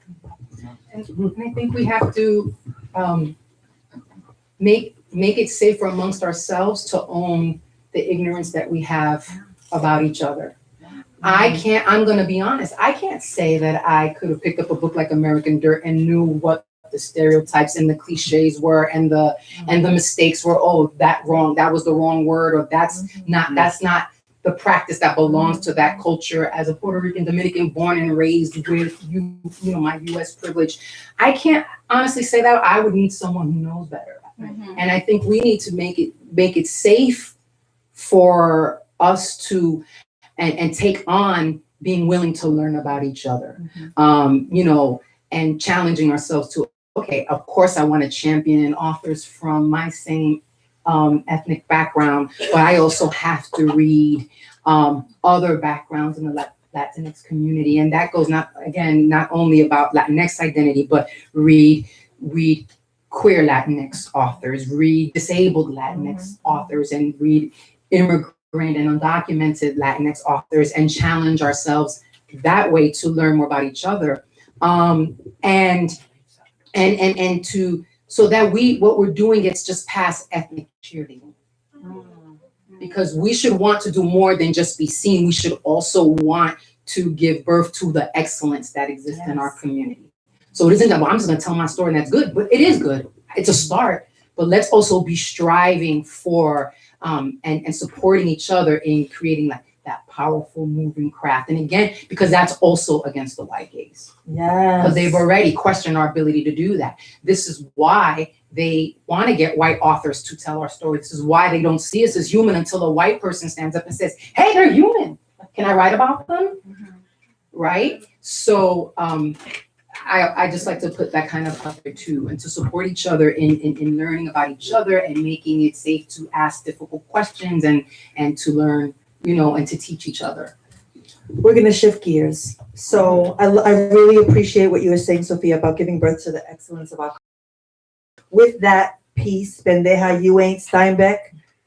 And I think we have to make it safer amongst ourselves to own the ignorance that we have about each other. I'm gonna be honest, I can't say that I could have picked up a book like American Dirt and knew what the stereotypes and the cliches were and the mistakes were, oh, that was the wrong word, or that's not the practice that belongs to that culture. As a Puerto Rican Dominican born and raised with my US privilege, I can't honestly say that. I would need someone who knows better. And I think we need to make it safe for us to and take on being willing to learn about each other, and challenging ourselves to, okay, of course I want to champion authors from my same ethnic background, but I also have to read other backgrounds in the Latinx community. And that goes not only about Latinx identity, but read queer Latinx authors, read disabled Latinx authors, and read immigrant and undocumented Latinx authors, and challenge ourselves that way to learn more about each other. And to, so that what we're doing gets just past ethnic cheerleading. Because we should want to do more than just be seen. We should also want to give birth to the excellence that exists in our community. So it isn't that, well, I'm just gonna tell my story and that's good, but it is good. It's a start, but let's also be striving for and supporting each other in creating like that powerful moving craft. And again, because that's also against the white gaze. Yes. Because they've already questioned our ability to do that. This is why they want to get white authors to tell our story. This is why they don't see us as human until a white person stands up and says, hey, they're human. Can I write about them? Right? So I just like to put that kind of out there too, and to support each other in learning about each other and making it safe to ask difficult questions and to learn, and to teach each other. We're going to shift gears. So I really appreciate what you were saying, Sophia, about giving birth to the excellence of our culture. With that piece, Pendeja, You Ain't Steinbeck,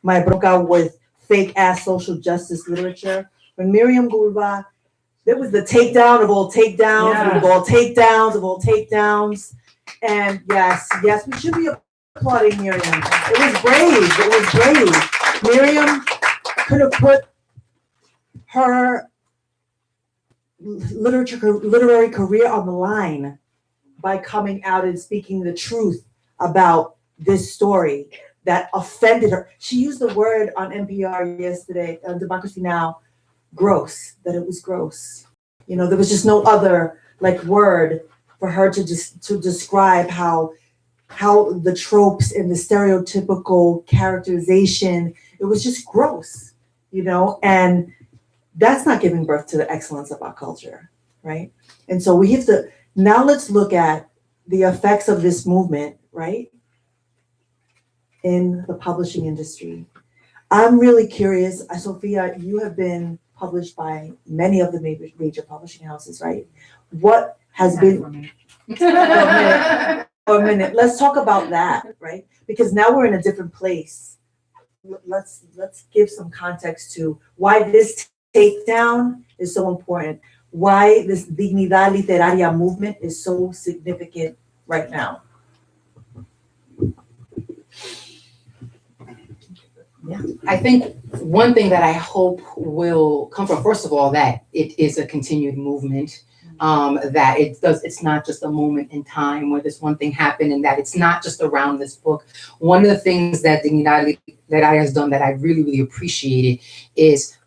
my bronca with fake ass social justice literature. When Miriam Gulba, there was the takedown of all takedowns, of all takedowns, of all takedowns. And yes, we should be applauding Miriam. It was brave. Miriam could have put her literary career on the line by coming out and speaking the truth about this story that offended her. She used the word on NPR yesterday, Democracy Now!, gross, that it was gross. There was just no other word for her to describe how the tropes and the stereotypical characterization, it was just gross, and that's not giving birth to the excellence of our culture, right? And so we have to, now let's look at the effects of this movement, right, in the publishing industry. I'm really curious, Sophia, you have been published by many of the major publishing houses, right? What has been, for a minute, let's talk about that, right? Because now we're in a different place. Let's give some context to why this takedown is so important, why this Dignidad Literaria movement is so significant right now. Yeah, I think one thing that I hope will come from, first of all, that it is a continued movement, that it's not just a moment in time where this one thing happened, and that it's not just around this book. One of the things that Dignidad Literaria has done that I really, really appreciated is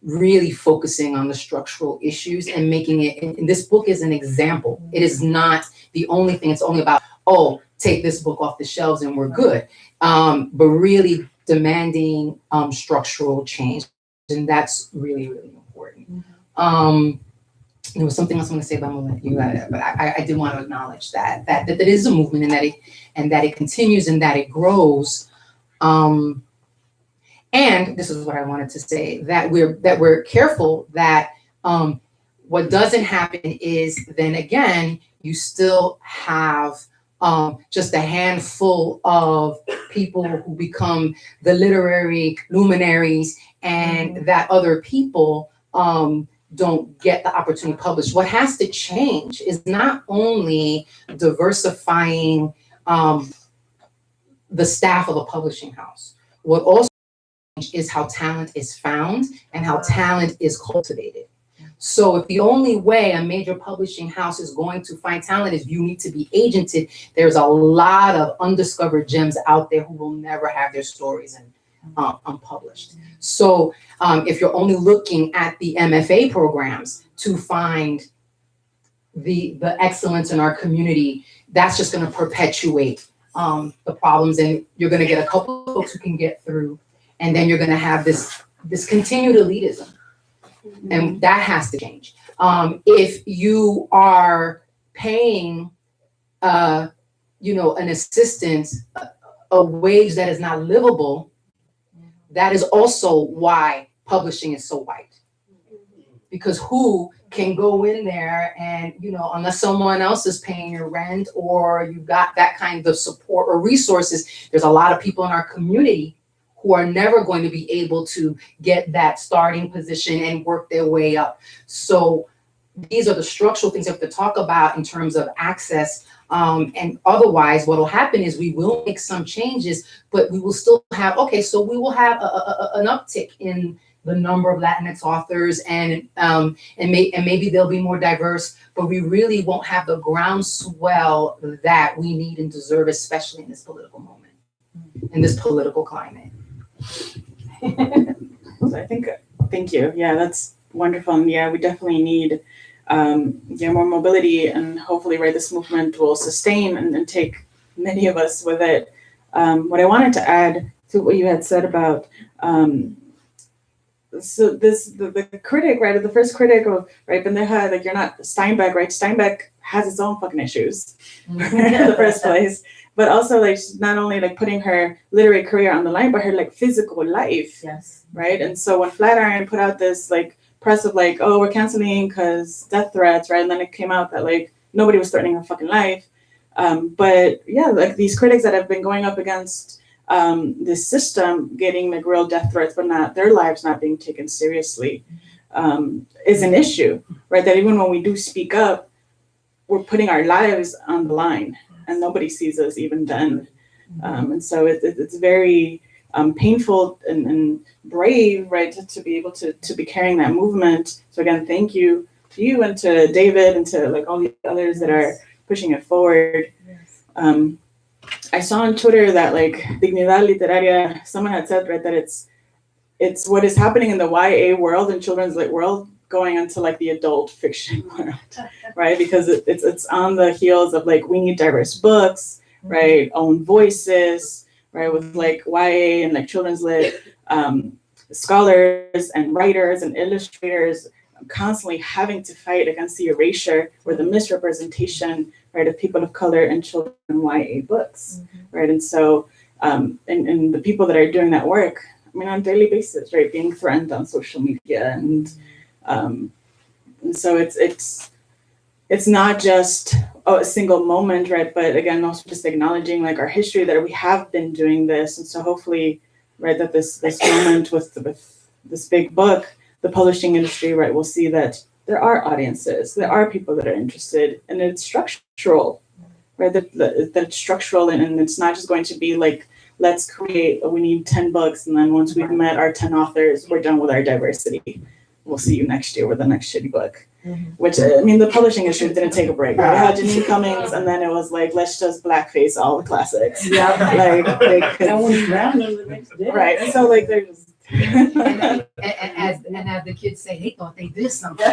really focusing on the structural issues and making it, and this book is an example. It is not the only thing. It's only about, oh, take this book off the shelves and we're good. But really demanding structural change. And that's really, really important. There was something else I'm going to say, but I'm going to let you at it. But I did want to acknowledge that it is a movement and that it continues and that it grows. And this is what I wanted to say, that we're careful that what doesn't happen is then again, you still have just a handful of people who become the literary luminaries and that other people don't get the opportunity to publish. What has to change is not only diversifying the staff of a publishing house. What also is how talent is found and how talent is cultivated. So if the only way a major publishing house is going to find talent is you need to be agented, there's a lot of undiscovered gems out there who will never have their stories unpublished. So if you're only looking at the MFA programs to find the excellence in our community, that's just going to perpetuate the problems, and you're going to get a couple of folks who can get through, and then you're going to have this continued elitism. And that has to change. If you are paying, an assistant a wage that is not livable, that is also why publishing is so white. Because who can go in there and, unless someone else is paying your rent or you got that kind of support or resources, there's a lot of people in our community who are never going to be able to get that starting position and work their way up. So these are the structural things we have to talk about in terms of access. And otherwise, what will happen is we will make some changes, but we will still have, so we will have an uptick in the number of Latinx authors and maybe they'll be more diverse, but we really won't have the groundswell that we need and deserve, especially in this political moment, in this political climate. So I think, thank you. Yeah, that's wonderful. And yeah, we definitely need more mobility, and hopefully, this movement will sustain and take many of us with it. What I wanted to add to what you had said about the critic, the first critic of Pendeja, you're not Steinbeck, Steinbeck has its own fucking issues in the first place. But also, not only putting her literary career on the line, but her physical life. Yes. Right. And so when Flatiron put out this press of we're canceling because death threats, right? And then it came out that nobody was threatening her fucking life. But yeah, these critics that have been going up against this system getting real death threats, but not their lives not being taken seriously, is an issue, right? That even when we do speak up, we're putting our lives on the line. And nobody sees us even then. And so it's very painful and brave, right, to be able to be carrying that movement. So again, thank you to you and to David and to all the others that are pushing it forward. Yes. I saw on Twitter that Dignidad Literaria, someone had said, right, that it's what is happening in the YA world and children's world going into the adult fiction world, right? Because it's on the heels of we need diverse books, right? Own voices, right? With YA and children's lit scholars and writers and illustrators constantly having to fight against the erasure or the misrepresentation, right, of people of color and children in YA books, right? And so, and the people that are doing that work, on a daily basis, right, being threatened on social media and so it's not just a single moment, right? But again, also just acknowledging our history that we have been doing this, and so hopefully, right, that this moment with this big book, the publishing industry, right, will see that there are audiences, there are people that are interested, and it's structural, right? That it's structural, and it's not just going to be let's create. We need 10 books, and then once we've met our 10 authors, we're done with our diversity. We'll see you next year with the next shitty book. Which, the publishing industry didn't take a break. Right? We had Janine Cummings, and then it was let's just blackface all the classics. Yeah. They And we drowned them the next day. right. And so they're just And as the kids say, they thought they did something.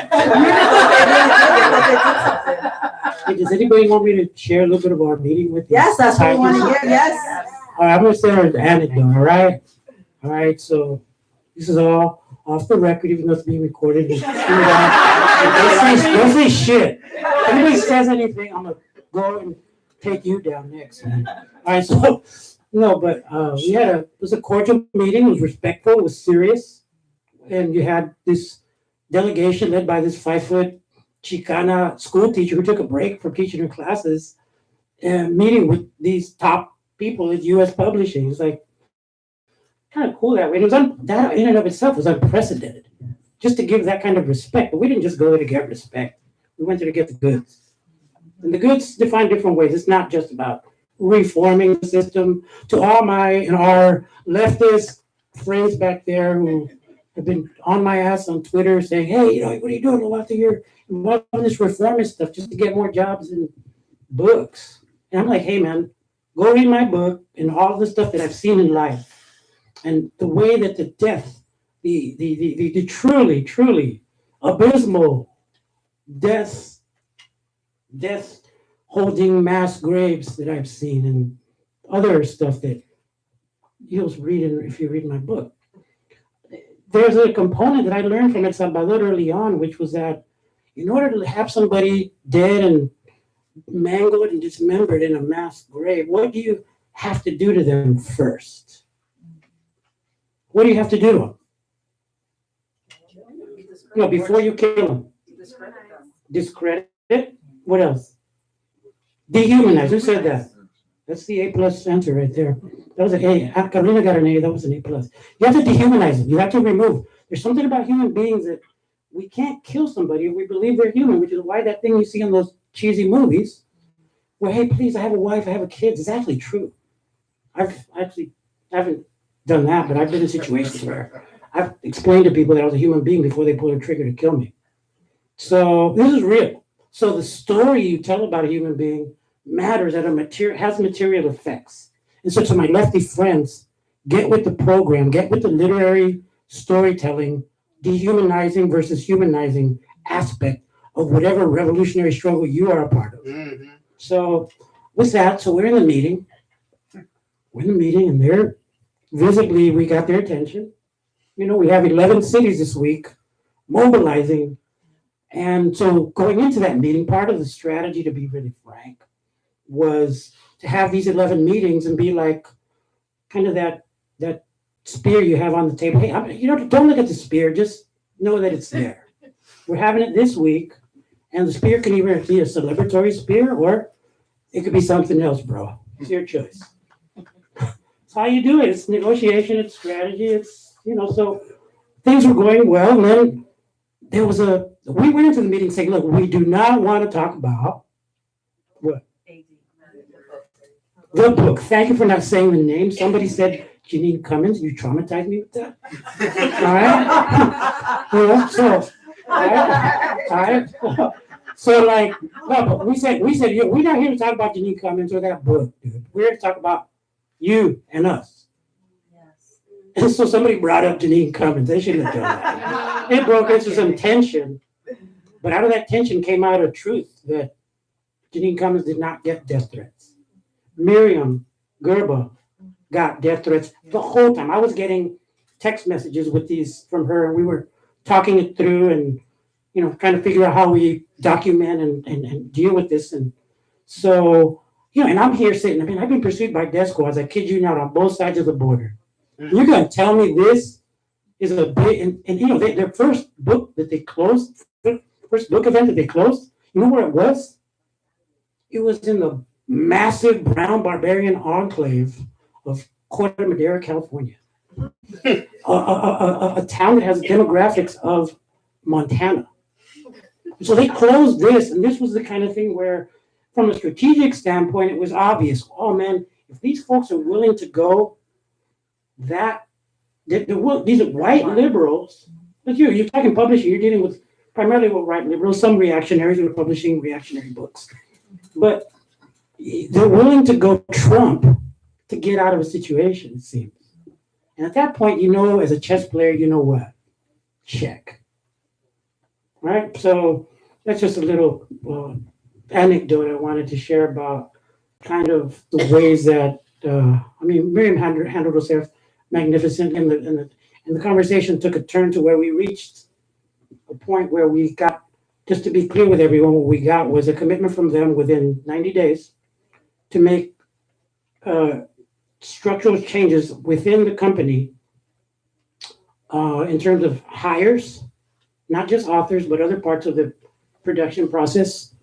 Hey, does anybody want me to share a little bit of our meeting with you? Yes, that's what we want to hear, yes. All right, I'm gonna say an anecdote, all right? All right, so this is all off the record, even though it's being recorded. Don't say shit. If anybody says anything, I'm gonna go and take you down next, man. All right, so, no, but it was a cordial meeting, it was respectful, it was serious. And you had this delegation led by this 5-foot Chicana school teacher who took a break from teaching her classes and meeting with these top people at US Publishing. It's like kind of cool that way. It was that in and of itself was unprecedented. Just to give that kind of respect. But we didn't just go there to get respect. We went there to get the goods. And the goods defined different ways. It's not just about reforming the system. To all my and our leftist friends back there who have been on my ass on Twitter saying, hey, what are you doing? You're involved in this reformist stuff just to get more jobs and books. And I'm like, hey, man, go read my book and all the stuff that I've seen in life. And the way that the truly, truly abysmal death holding mass graves that I've seen and other stuff that you'll read if you read my book. There's a component that I learned from El Salvador early on, which was that in order to have somebody dead and mangled and dismembered in a mass grave, what do you have to do to them first? What do you have to do to them? No, before you kill them. Discredit it? What else? Dehumanize. Who said that? That's the A+ answer right there. That was an A. Carolina got an A. That was an A+. You have to dehumanize them. You have to remove. There's something about human beings that we can't kill somebody if we believe they're human, which is why that thing you see in those cheesy movies where, hey, please, I have a wife, I have a kid, is actually true. I haven't done that, but I've been in situations where I've explained to people that I was a human being before they pulled a trigger to kill me. So this is real. So the story you tell about a human being matters at has material effects. And so to my lefty friends, get with the program, get with the literary storytelling, dehumanizing versus humanizing aspect of whatever revolutionary struggle you are a part of. Mm-hmm. So with that, so we're in the meeting. And they're visibly, we got their attention. We have 11 cities this week mobilizing. And so going into that meeting, part of the strategy, to be really frank, was to have these 11 meetings and be like kind of that spear you have on the table. Hey, don't look at the spear, just know that it's there. We're having it this week, and the spear can either be a celebratory spear or it could be something else, bro. It's your choice. It's how you do it. It's negotiation, it's strategy, it's, so things were going well. And then we went into the meeting saying, look, we do not want to talk about what? The book. Thank you for not saying the name. Somebody said Janine Cummins. You traumatized me with that. All right. All right. So like, no, but we said, yeah, we're not here to talk about Janine Cummins or that book, dude. We're here to talk about you and us. Yes. And so somebody brought up Janine Cummins. They shouldn't have done that. It broke into some tension. But out of that tension came out a truth that Janine Cummins did not get death threats. Miriam Gerba got death threats the whole time. I was getting text messages with these from her, and we were talking it through and, trying to figure out how we document and deal with this. And so, and I'm here sitting, I've been pursued by death squads, I kid you not, on both sides of the border. Mm-hmm. You're going to tell me this is a big, and their first book that they closed, first book event that they closed, you know where it was? It was in the massive brown barbarian enclave of Corte Madera, California. a town that has demographics of Montana. So they closed this, and this was the kind of thing where, from a strategic standpoint, it was obvious, oh man, if these folks are willing to go, these are white liberals, but you're talking publishing, you're dealing with primarily with white liberals, some reactionaries who are publishing reactionary books. But they're willing to go Trump to get out of a situation, it seems. And at that point, as a chess player, you know what? Check. Right? So that's just a little anecdote I wanted to share about kind of the ways that, Miriam handled herself magnificently, and the conversation took a turn to where we reached a point where we got, just to be clear with everyone, what we got was a commitment from them within 90 days to make structural changes within the company in terms of hires, not just authors, but other parts of the production process,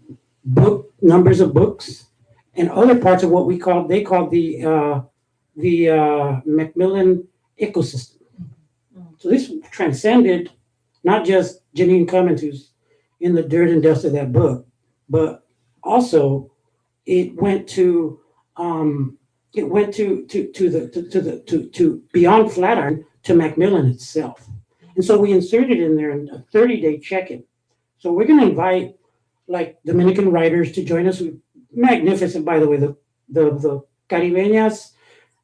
numbers of books, and other parts of what they called the Macmillan ecosystem. So this transcended not just Janine Cummins, who's in the dirt and dust of that book, but also it went to beyond Flatiron to Macmillan itself. And so we inserted in there a 30-day check-in. So we're going to invite like Dominican writers to join us. Magnificent, by the way, the Caribeñas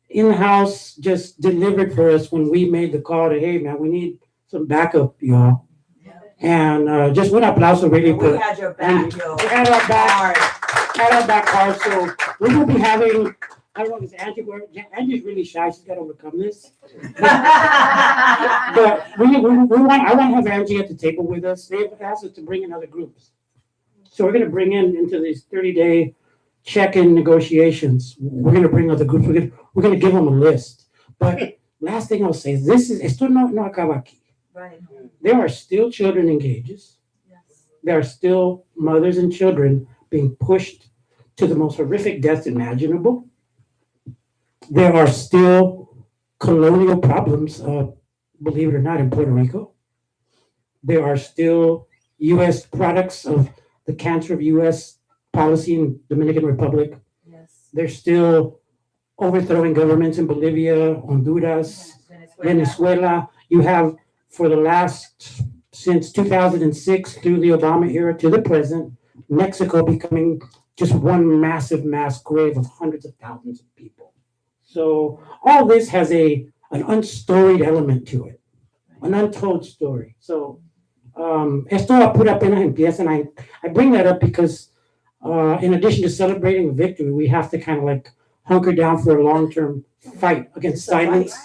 in-house just delivered for us when we made the call to, hey man, we need some backup, y'all. And just one aplauso really We for had your back, yo. we had our back hard. So we're gonna be having, I don't know if it's Angie, Angie's really shy, she's gotta overcome this. But I want to have Angie at the table with us. They've asked us to bring in other groups. So we're gonna bring into these 30-day check-in negotiations. We're gonna bring other groups. We're gonna give them a list. But last thing I'll say is esto no acaba aquí. Right. There are still children in cages. Yes. There are still mothers and children being pushed to the most horrific deaths imaginable. There are still colonial problems, believe it or not, in Puerto Rico. There are still U.S. products of the cancer of U.S. policy in Dominican Republic. Yes. There's still overthrowing governments in Bolivia, Honduras, Venezuela. You have, since 2006 through the Obama era to the present, Mexico becoming just one massive mass grave of hundreds of thousands of people. So all this has an unstoried element to it, an untold story. So esto apenas empieza, and I bring that up because in addition to celebrating victory, we have to kind of like hunker down for a long-term fight against silence.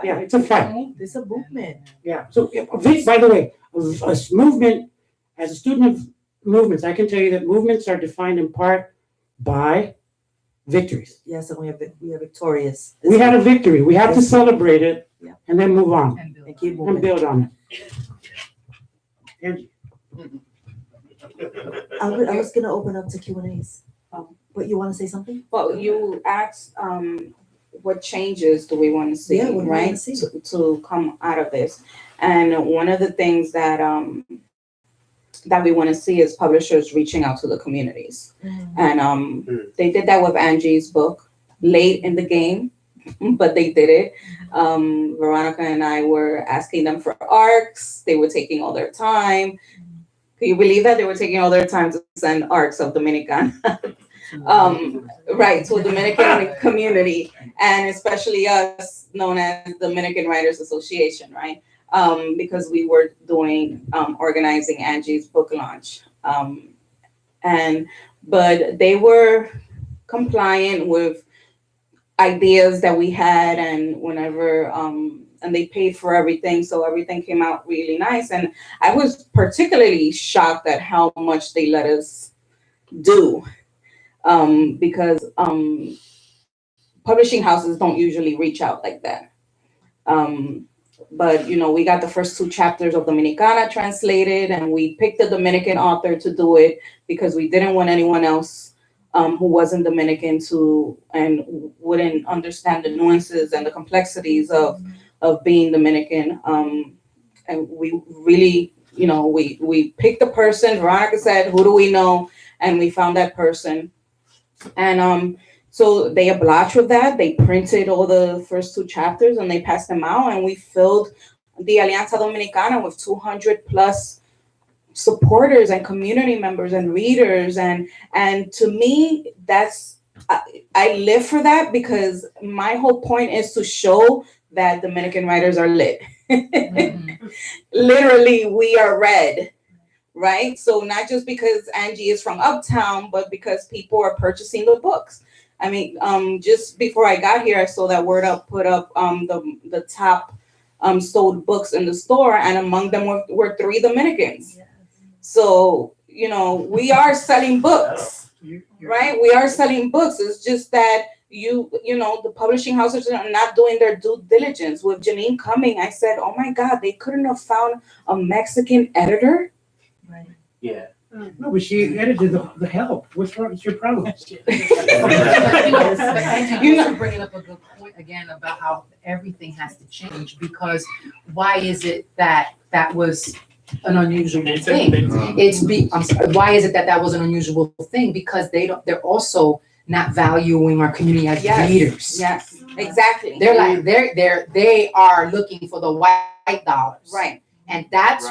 Yeah, it's a fight. It's a movement. Yeah. So, by the way, a movement, as a student of movements, I can tell you that movements are defined in part by victories. Yes, and we are victorious. We had a victory. We have to Yes. celebrate it Yeah. and then move on And build. And keep and moving. build on it. Angie. I was gonna open up to Q&As. But you wanna say something? Well, you asked, what changes do we want to see, Yeah, what do we wanna right? see? To come out of this. And one of the things that we want to see is publishers reaching out to the communities. And they did that with Angie's book, late in the game, but they did it. Veronica and I were asking them for ARCs. They were taking all their time. Can you believe that? They were taking all their time to send ARCs of Dominican. Right, to a Dominican community, and especially us, known as Dominican Writers Association, right? Because we were organizing Angie's book launch. But they were compliant with ideas that we had, and whenever, and they paid for everything, so everything came out really nice. And I was particularly shocked at how much they let us do. Because publishing houses don't usually reach out like that. But we got the first 2 chapters of Dominicana translated, and we picked a Dominican author to do it because we didn't want anyone else who wasn't Dominican and wouldn't understand the nuances and the complexities of being Dominican. And we really, we picked a person. Veronica said, "Who do we know?" And we found that person. And so they obliged with that. They printed all the first 2 chapters and they passed them out. And we filled the Alianza Dominicana with 200 plus supporters and community members and readers. And to me, that's I live for that because my whole point is to show that Dominican writers are lit. Literally, we are read, right? So not just because Angie is from Uptown, but because people are purchasing the books. I mean, just before I got here, I saw that Word Up put up the top sold books in the store, and among them were 3 Dominicans. So, you know, we are selling books, right? We are selling books. It's just that you know, the publishing houses are not doing their due diligence. With Janine Cumming, I said, oh my God, they couldn't have found a Mexican editor. Yeah. No, but she edited the Help. What's wrong? What's your problem? You're bringing up a good point again about how everything has to change, because why is it that was an unusual thing? I'm sorry, why is it that was an unusual thing? Because they're also not valuing our community as readers. Yes, exactly. They're like, they are looking for the white dollars. Right. And that's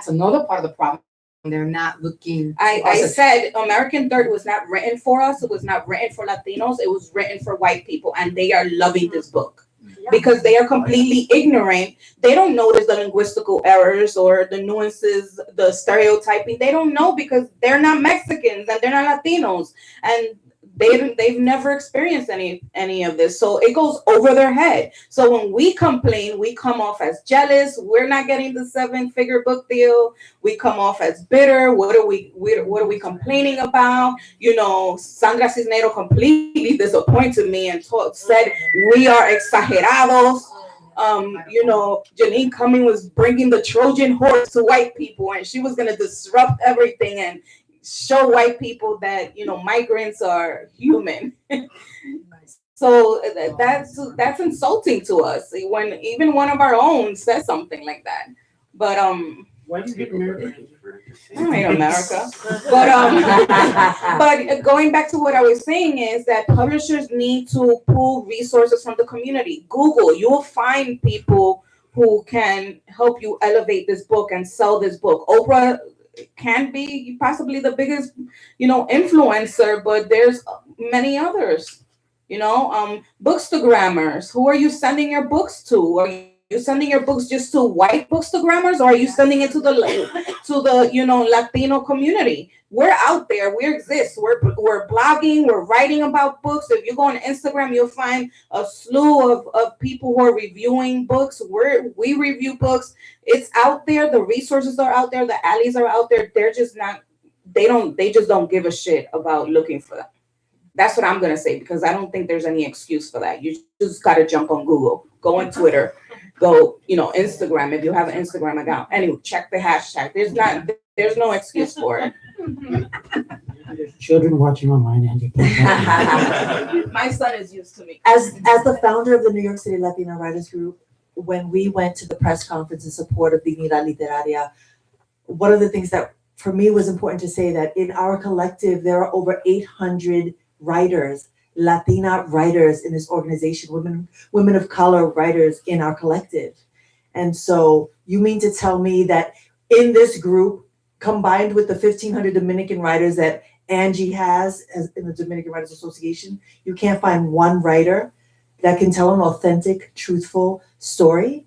another part of the problem. They're not looking. I said American Dirt was not written for us. It was not written for Latinos. It was written for white people, and they are loving this book because they are completely ignorant. They don't notice the linguistical errors or the nuances, the stereotyping. They don't know because they're not Mexicans and they're not Latinos, and they've never experienced any of this. So it goes over their head. So when we complain, we come off as jealous. We're not getting the 7-figure book deal. We come off as bitter. What are we complaining about? You know, Sandra Cisnero completely disappointed me and said we are exagerados. You know, Janine Cumming was bringing the Trojan horse to white people, and she was going to disrupt everything and show white people that, you know, migrants are human. So that's insulting to us when even one of our own says something like that. But Why do you hate America? I hate America. But going back to what I was saying is that publishers need to pull resources from the community. Google, you will find people who can help you elevate this book and sell this book. Oprah can be possibly the biggest, you know, influencer, but there's many others. You know, bookstagrammers. Who are you sending your books to? Are you sending your books just to white bookstagrammers, or are you sending it to the you know, Latino community? We're out there. We exist. We're blogging. We're writing about books. If you go on Instagram, you'll find a slew of people who are reviewing books. We review books. It's out there. The resources are out there. The alleys are out there. They're just not. They just don't give a shit about looking for them. That's what I'm gonna say, because I don't think there's any excuse for that. You just gotta jump on Google, go on Twitter, go, you know, Instagram if you have an Instagram account. Anyway, check the hashtag. There's no excuse for it. There's children watching online, Angie. My son is used to me. As the founder of the New York City Latina Writers Group, when we went to the press conference in support of Dignidad Literaria, one of the things that for me was important to say that in our collective, there are over 800 writers, Latina writers in this organization, women of color writers in our collective. And so you mean to tell me that in this group, combined with the 1,500 Dominican writers that Angie has as in the Dominican Writers Association, you can't find one writer that can tell an authentic, truthful story?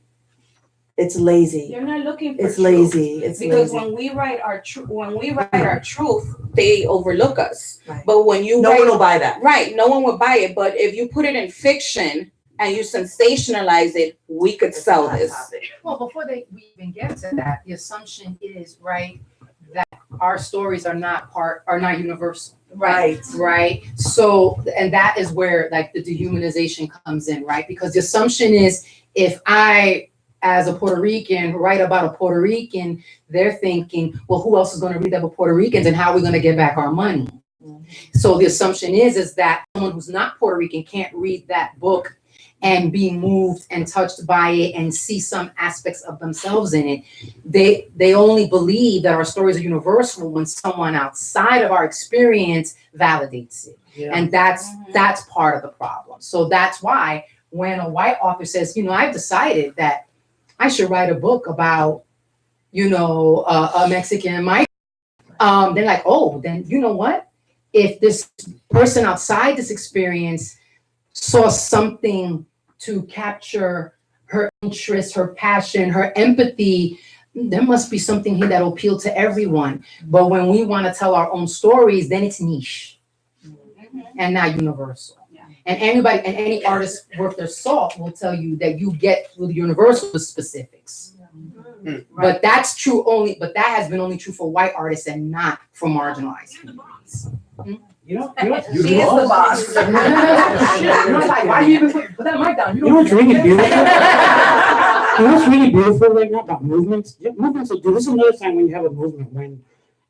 It's lazy. You're not looking for It's truth. lazy. It's Because lazy. when we write our truth, they overlook us. Right. But when you No write, one will buy that. right, no one will buy it. But if you put it in fiction and you sensationalize it, we could sell this. Well, before we even get to that, the assumption is, right, that our stories are not universal. Right. Right. So, and that is where like the dehumanization comes in, right? Because the assumption is if I, as a Puerto Rican, write about a Puerto Rican, they're thinking, well, who else is going to read about Puerto Ricans and how are we going to get back our money? So the assumption is that someone who's not Puerto Rican can't read that book and be moved and touched by it and see some aspects of themselves in it. They only believe that our stories are universal when someone outside of our experience validates it. Yeah. And that's part of the problem. So that's why when a white author says, you know, I've decided that I should write a book about, you know, a Mexican migrant, they're like, oh, then you know what? if this person outside this experience saw something to capture her interest, her passion, her empathy, there must be something here that'll appeal to everyone. But when we want to tell our own stories, then it's niche and not universal. And anybody and any artist worth their salt will tell you that you get with universal with specifics. But that's true only, but that has been only true for white artists and not for marginalized communities. You know, She is the boss. Why do you even put that mic down? You know what's really beautiful? You know what's really beautiful right now about movements? Yeah, movements will do this another time when you have a movement, when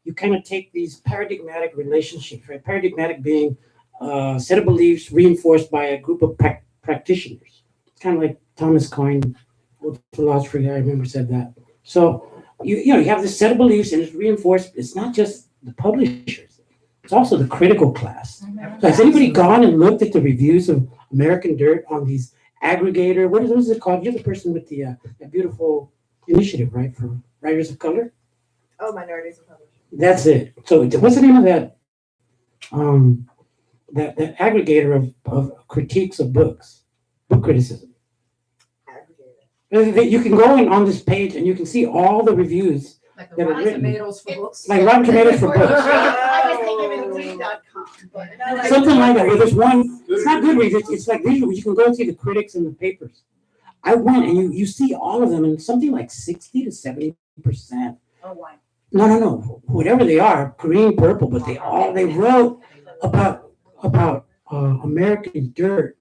you kind of take these paradigmatic relationships, right? Paradigmatic being a set of beliefs reinforced by a group of practitioners. It's kind of like Thomas Kuhn, the philosopher guy, I remember said that. So you have this set of beliefs and it's reinforced. It's not just the publishers, it's also the critical class. So has anybody gone and looked at the reviews of American Dirt on these aggregator, what is it called? You're the person with the that beautiful initiative, right, for writers of color? Oh, Minorities of Color. That's it. So what's the name of that that aggregator of critiques of books, book criticism? You can go in on this page and you can see all the reviews Like the that are Rotten written. Tomatoes for books. Like Rotten Tomatoes for books. I was thinking of Read.com, but. Something like that. Where there's one, it's not Goodreads, it's like visual. You can go and see the critics and the papers. I went and you see all of them and something like 60 to 70%. Oh, why? No. Whatever they are, green, purple, but they wrote about American Dirt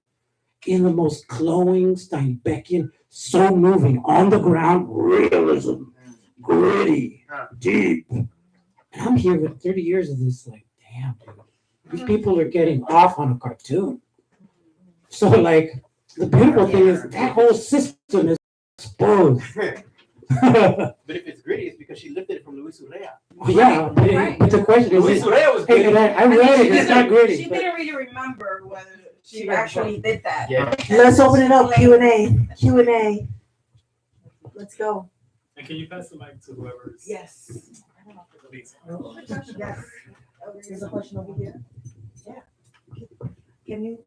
in the most glowing Steinbeckian, so moving, on the ground realism, gritty, deep. And I'm here with 30 years of this, like, damn, dude. These people are getting off on a cartoon. So, like, the beautiful thing is that whole system is exposed. But if it's gritty, it's because she lifted it from Luis Urrea. Yeah, but the question is, Luis Urrea was hey, gritty. I read it, it's not gritty. She but- didn't really remember whether she actually did that. Yeah. Let's open it up, Q&A. Let's go. And can you pass the mic to whoever's? Yes. Please. Yes. Oh, there's a question over here. Yeah. Can you?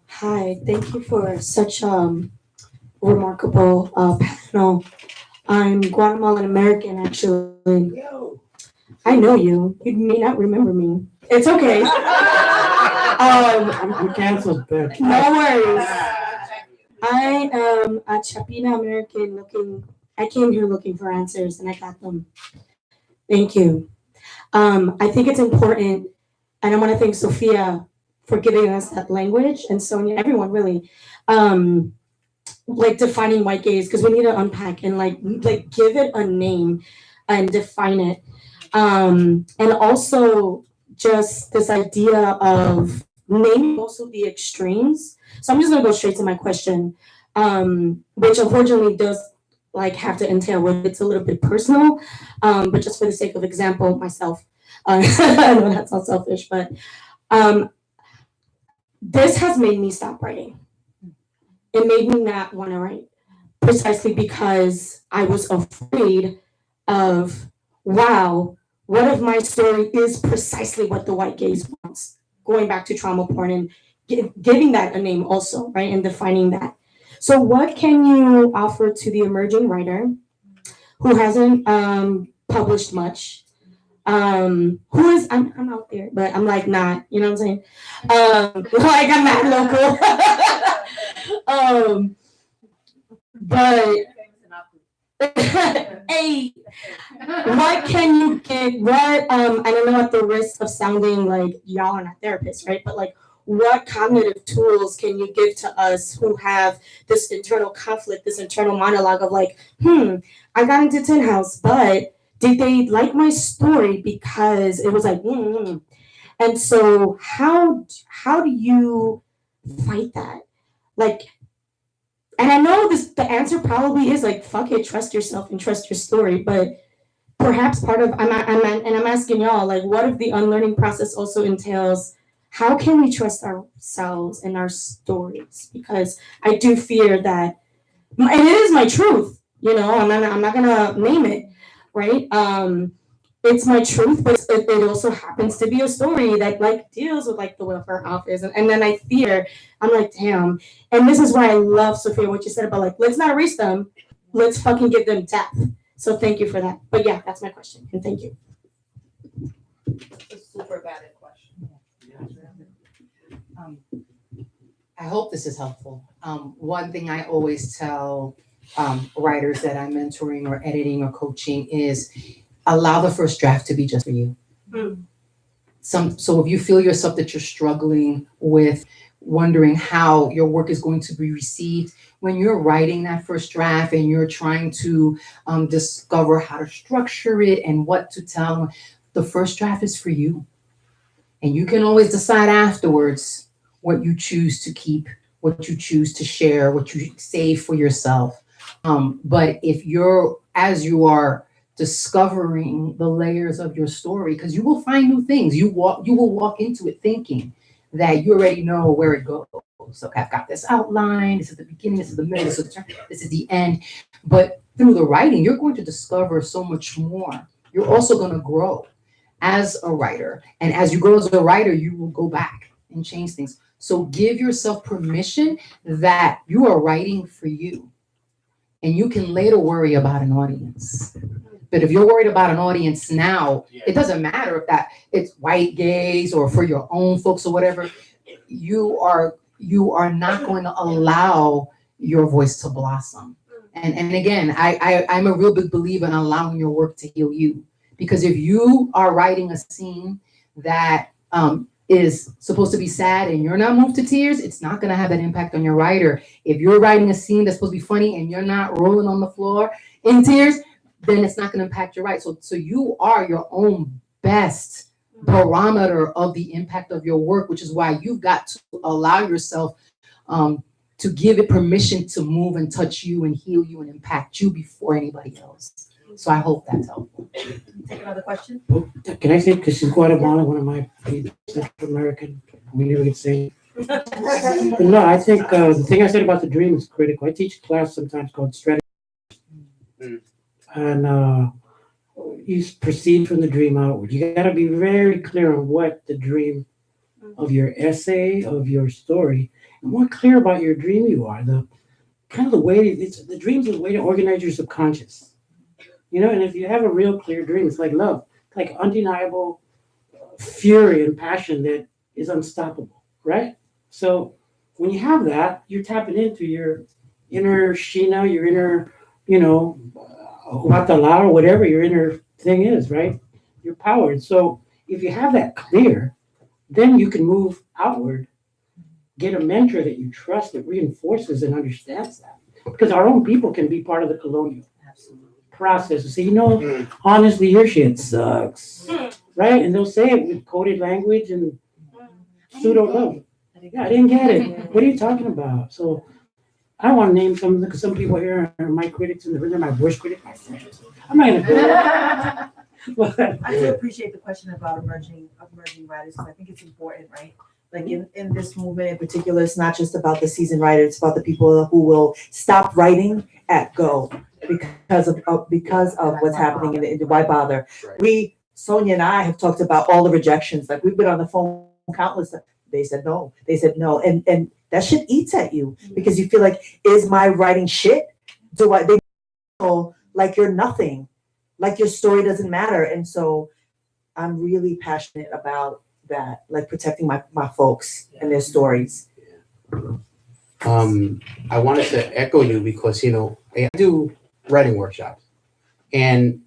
Hi, thank you for such remarkable panel. I'm Guatemalan American, actually. I know you. You may not remember me. It's okay. I'm canceled, but. No worries. I am a Chapina American I came here looking for answers and I got them. Thank you. I think it's important, and I want to thank Sophia for giving us that language, and Sonia, everyone really, like defining white gaze, because we need to unpack and like give it a name and define it. And also just this idea of naming also the extremes. So I'm just gonna go straight to my question, which unfortunately does like have to entail with it's a little bit personal, but just for the sake of example, myself. I know that sounds selfish, but this has made me stop writing. It made me not want to write, precisely because I was afraid of, wow, what if my story is precisely what the white gaze wants? Going back to trauma porn and giving that a name also, right? And defining that. So what can you offer to the emerging writer who hasn't published much? Who is, I'm out there, but I'm like not, you know what I'm saying? Like I'm not local. But hey, what can you get? What I don't know, at the risk of sounding like y'all are not therapists, right? But like, what cognitive tools can you give to us who have this internal conflict, this internal monologue of like, I got into Tin House, but did they like my story because it was like, And so how do you fight that? Like, and I know the answer probably is like, fuck it, trust yourself and trust your story. But perhaps part of, I'm asking y'all, like, what if the unlearning process also entails, how can we trust ourselves and our stories? Because I do fear that, and it is my truth, you know, I'm not gonna name it. right? It's my truth, but it also happens to be a story that like deals with like the welfare office, and then I fear, I'm like, damn. And this is why I love, Sophia, what you said about like, let's not erase them, let's fucking give them depth. So thank you for that. But yeah, that's my question, and thank you. A super valid question. I hope this is helpful. One thing I always tell writers that I'm mentoring or editing or coaching is allow the first draft to be just for you. So if you feel yourself that you're struggling with wondering how your work is going to be received, when you're writing that first draft and you're trying to discover how to structure it and what to tell, the first draft is for you. And you can always decide afterwards what you choose to keep, what you choose to share, what you save for yourself. But if as you are discovering the layers of your story, because you will find new things, you will walk into it thinking that you already know where it goes. Okay, I've got this outline, this is the beginning, this is the middle, this is the end. But through the writing, you're going to discover so much more. You're also going to grow as a writer. And as you grow as a writer, you will go back and change things. So give yourself permission that you are writing for you. And you can later worry about an audience. But if you're worried about an audience now, it doesn't matter if it's white gays or for your own folks or whatever. You are not going to allow your voice to blossom. And again, I'm a real big believer in allowing your work to heal you. Because if you are writing a scene that is supposed to be sad and you're not moved to tears, it's not going to have that impact on your writer. If you're writing a scene that's supposed to be funny and you're not rolling on the floor in tears, then it's not going to impact your write. So you are your own best barometer of the impact of your work, which is why you've got to allow yourself to give it permission to move and touch you and heal you and impact you before anybody else. So I hope that's helpful. Take another question. Can I say, because she's Guatemala, one of my Central American, we never get saying. But no, I think the thing I said about the dream is critical. I teach a class sometimes called strategy. And you proceed from the dream outward. You got to be very clear on what the dream of your essay, of your story, and more clear about your dream you are. The way the dreams are the way to organize your subconscious. You know, and if you have a real clear dream, it's like love, it's like undeniable fury and passion that is unstoppable, right? So when you have that, you're tapping into your inner Sheena, your inner, Watala, or whatever your inner thing is, right? Your power. And so if you have that clear, then you can move outward, get a mentor that you trust that reinforces and understands that. Because our own people can be part of the colonial process. So, honestly, your shit sucks, right? And they'll say it with coded language and pseudo love. Yeah, I didn't get it. What are you talking about? So I don't want to name some, because some people here are my critics and they're my worst critic, my friends. I'm not going to do it. I do appreciate the question about emerging writers, because I think it's important, right? Like in this movement in particular, it's not just about the seasoned writer, it's about the people who will stop writing at go because of what's happening in the why bother. Right. Sonia and I have talked about all the rejections. Like we've been on the phone countless times. They said no. And that shit eats at you because you feel like, is my writing shit? They feel like you're nothing, like your story doesn't matter. And so I'm really passionate about that, like protecting my folks and their stories. I wanted to echo you because, I do writing workshops, and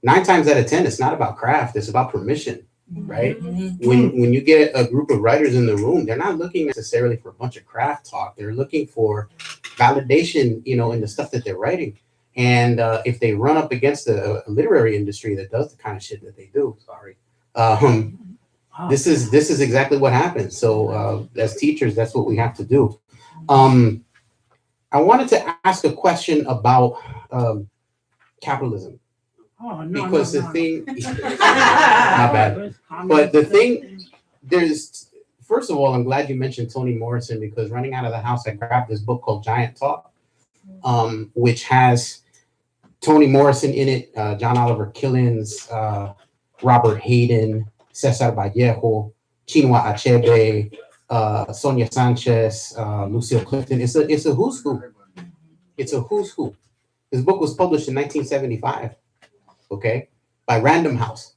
9 times out of 10, it's not about craft, it's about permission, right? When you get a group of writers in the room, they're not looking necessarily for a bunch of craft talk. They're looking for validation, in the stuff that they're writing. And if they run up against a literary industry that does the kind of shit that they do, this is exactly what happens. So as teachers, that's what we have to do. I wanted to ask a question about capitalism. Oh, no, Because no, the no. thing, not bad, but the thing, first of all, I'm glad you mentioned Toni Morrison, because running out of the house, I grabbed this book called Giant Talk, which has Toni Morrison in it, John Oliver Killens, Robert Hayden, Cesar Vallejo, Chinua Achebe, Sonia Sanchez, Lucille Clifton. It's a who's who. It's a who's who. This book was published in 1975, okay, by Random House.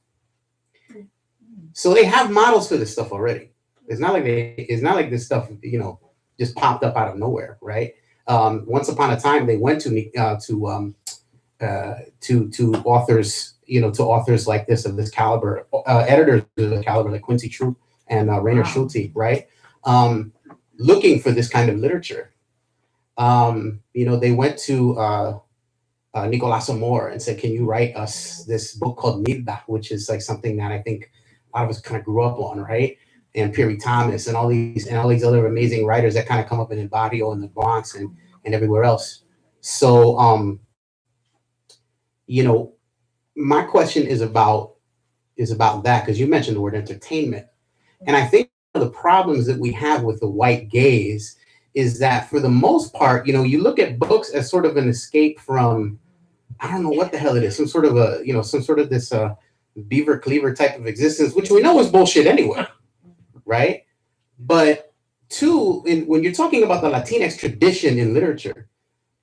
So they have models for this stuff already. It's not like this stuff, just popped up out of nowhere, right? Once upon a time, they went to authors, to authors like this of this caliber, editors of the caliber like Quincy Troop and Rainer Schulte, right? Looking for this kind of literature. They went to Nicolás Amor and said, "Can you write us this book called Nilda," which is like something that I think a lot of us kind of grew up on, right? And Perry Thomas and all these other amazing writers that kind of come up in El Barrio and the Bronx and everywhere else. So, my question is about that, because you mentioned the word entertainment. And I think one of the problems that we have with the white gaze is that for the most part, you look at books as sort of an escape from, I don't know what the hell it is, some sort of this Beaver Cleaver type of existence, which we know is bullshit anyway, right? But two, when you're talking about the Latinx tradition in literature,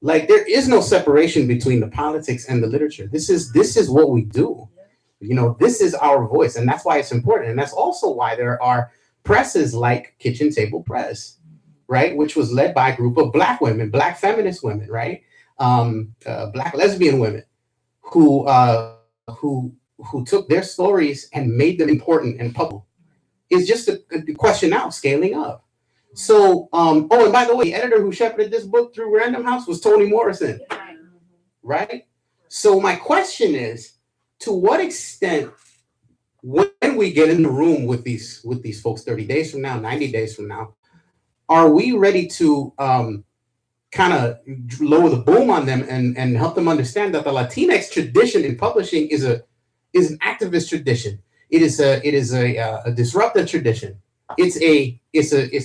like there is no separation between the politics and the literature. This is what we do. This is our voice, and that's why it's important. And that's also why there are presses like Kitchen Table Press, right? Which was led by a group of Black women, Black feminist women, right? Black lesbian women who took their stories and made them important and public. It's just a question now, scaling up. So, and by the way, the editor who shepherded this book through Random House was Toni Morrison, right? So my question is, to what extent, when we get in the room with these folks 30 days from now, 90 days from now, are we ready to kind of lower the boom on them and help them understand that the Latinx tradition in publishing is an activist tradition. It is a disruptive tradition. It's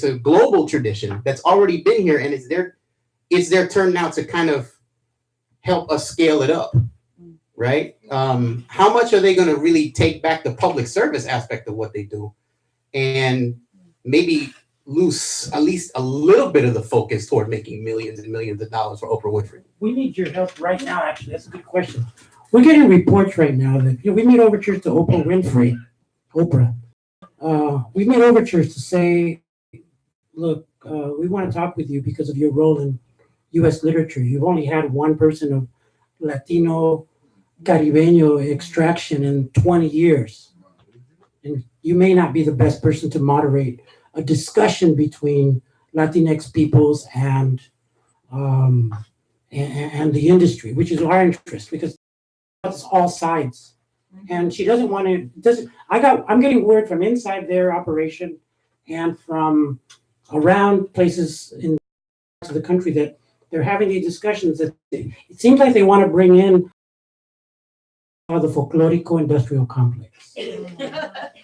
a global tradition that's already been here, and it's their turn now to kind of help us scale it up, right? How much are they going to really take back the public service aspect of what they do, and maybe lose at least a little bit of the focus toward making millions and millions of dollars for Oprah Winfrey? We need your help right now, actually. That's a good question. We're getting reports right now that we made overtures to Oprah Winfrey, Oprah. We made overtures to say, look, we want to talk with you because of your role in U.S. literature. You've only had one person of Latino, Caribeño extraction in 20 years. And you may not be the best person to moderate a discussion between Latinx peoples and the industry, which is our interest, because it's all sides. And she doesn't want to, I'm getting word from inside their operation and from around places in the country that they're having these discussions that it seems like they want to bring in the folklorico industrial complex.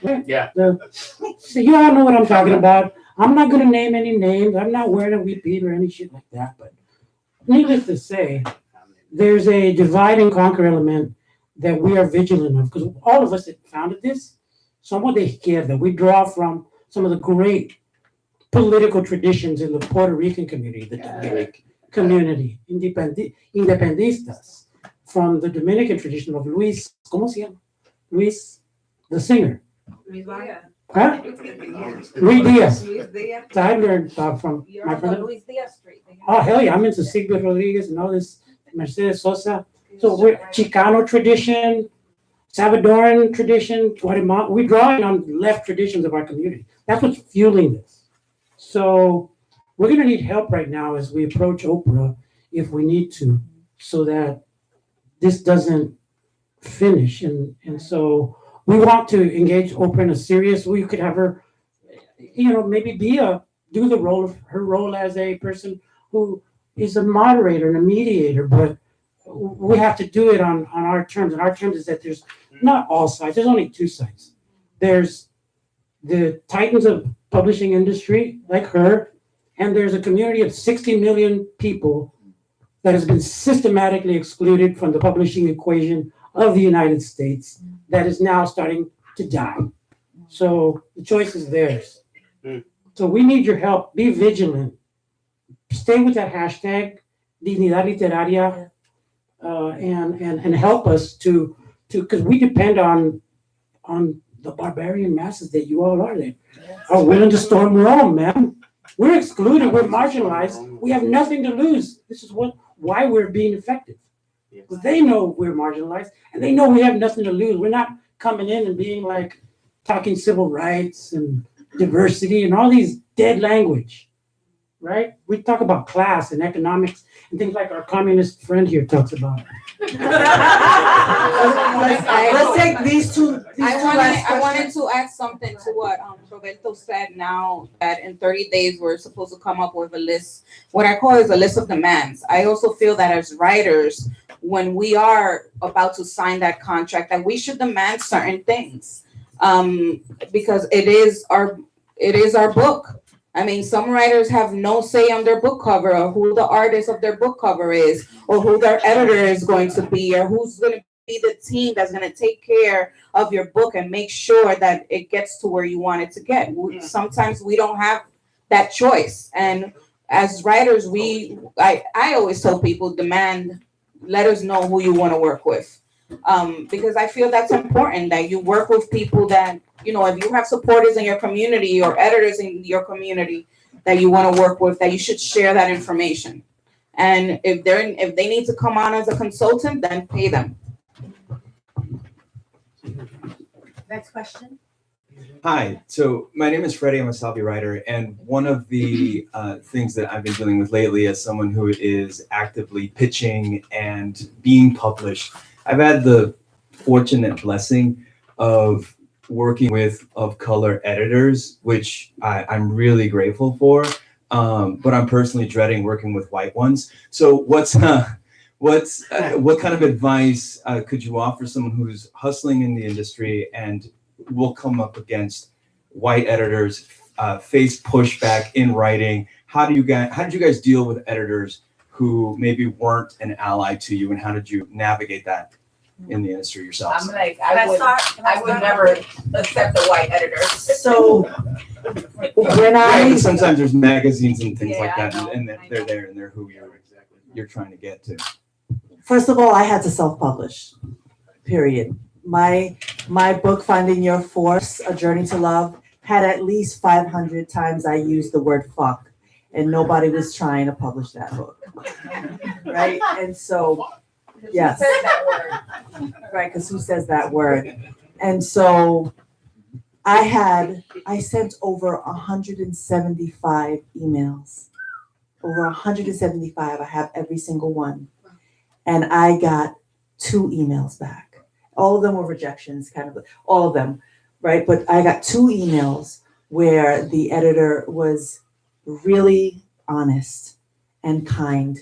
Yeah. So you all know what I'm talking about. I'm not going to name any names. I'm not wearing a wheat beat or any shit like that. But needless to say, there's a divide and conquer element that we are vigilant of, because all of us that founded this, somos de izquierda. We draw from some of the great political traditions in the Puerto Rican community, the Dominican community, independistas, from the Dominican tradition of Luis, ¿cómo se llama? Luis, the singer. Huh? Luis Diaz. So I learned from my brother. Luis Diaz Street. Oh, hell yeah, I'm into Silvio Rodriguez and all this, Mercedes Sosa. So we're Chicano tradition, Salvadoran tradition, Guatemala. We're drawing on left traditions of our community. That's what's fueling this. So we're going to need help right now as we approach Oprah, if we need to, so that this doesn't finish. And so we want to engage Oprah in a serious way. You could have her, maybe do the role of her role as a person who is a moderator and a mediator, but we have to do it on our terms. And our terms is that there's not all sides. There's only two sides. There's the titans of publishing industry like her, and there's a community of 60 million people that has been systematically excluded from the publishing equation of the United States that is now starting to die. So the choice is theirs. So we need your help. Be vigilant. Stay with that hashtag, Dignidad Literaria, and help us to because we depend on the barbarian masses that you all are. That are willing to storm Rome, man. We're excluded. We're marginalized. We have nothing to lose. This is why we're being effective. Because they know we're marginalized, and they know we have nothing to lose. We're not coming in and being like talking civil rights and diversity and all these dead language, right? We talk about class and economics and things like our communist friend here talks about. Let's take these two I wanted to add something to what Roberto said now, that in 30 days we're supposed to come up with a list, what I call is a list of demands. I also feel that as writers, when we are about to sign that contract, that we should demand certain things. Because it is our book. I mean, some writers have no say on their book cover, or who the artist of their book cover is, or who their editor is going to be, or who's going to be the team that's going to take care of your book and make sure that it gets to where you want it to get. Sometimes we don't have that choice. And as writers, I always tell people, let us know who you want to work with. Because I feel that's important, that you work with people that, if you have supporters in your community or editors in your community that you want to work with, that you should share that information. And if they need to come on as a consultant, then pay them. Next question. Hi, so my name is Freddie. I'm a Salvi writer, and one of the things that I've been dealing with lately as someone who is actively pitching and being published, I've had the fortunate blessing of working with of color editors, which I'm really grateful for, but I'm personally dreading working with white ones. So what kind of advice could you offer someone who's hustling in the industry and will come up against white editors, face pushback in writing? How did you guys deal with editors who maybe weren't an ally to you, and how did you navigate that in the industry yourselves? I'm like, I would never accept a white editor. So when sometimes there's magazines and things like that, I and they're there and they're who you're trying to get to. First of all, I had to self-publish, period. My book, Finding Your Force, A Journey to Love, had at least 500 times I used the word fuck, and nobody was trying to publish that book, right? And so, yes. Right, because who says that word? And so I sent over 175 emails. Over 175, I have every single one. And I got 2 emails back. All of them were rejections, all of them, right? But I got 2 emails where the editor was really honest and kind.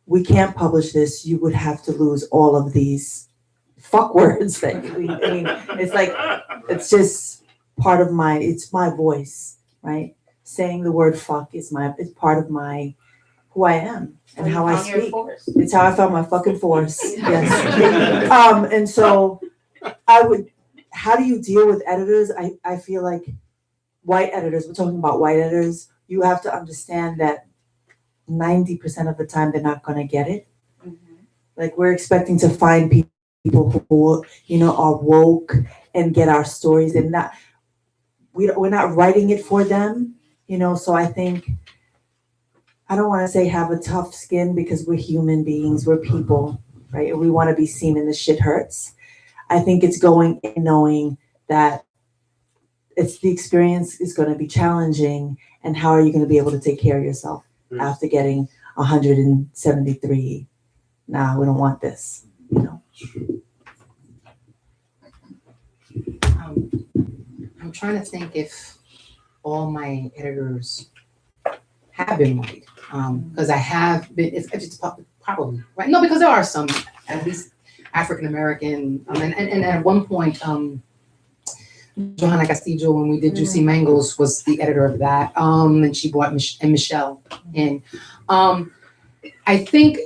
We can't publish this. You would have to lose all of these fuck words that it's like, it's just part of it's my voice, right? Saying the word fuck is part of who I am and how I speak. It's how I found my fucking force. Yes. And so how do you deal with editors? I feel like white editors, we're talking about white editors, you have to understand that 90% of the time they're not going to get it. Like, we're expecting to find people who, are woke and get our stories, and we're not writing it for them, so I think, I don't want to say have a tough skin, because we're human beings, we're people, right? And we want to be seen, and this shit hurts. I think it's going and knowing that the experience is going to be challenging, and how are you going to be able to take care of yourself after getting 173? Nah, we don't want this, I'm trying to think if all my editors have been white, because I have been. It's probably right. No, because there are some, at least African American, and at one point, Johanna Castillo, when we did Juicy Mangoes, was the editor of that, and she brought Michelle in. I think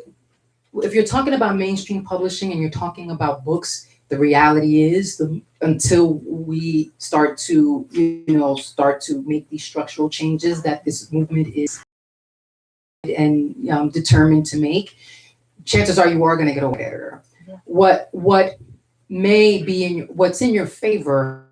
if you're talking about mainstream publishing and you're talking about books, the reality is until we start to, make these structural changes that this movement is and determined to make, chances are you are going to get a white editor. What may be what's in your favor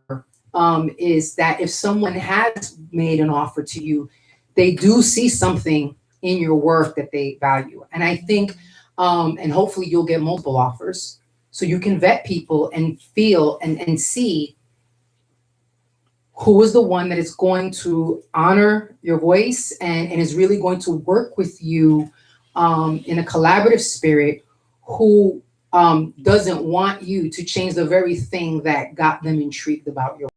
is that if someone has made an offer to you, they do see something in your work that they value. And I think, and hopefully you'll get multiple offers so you can vet people and feel and see who is the one that is going to honor your voice and is really going to work with you in a collaborative spirit, who doesn't want you to change the very thing that got them intrigued about your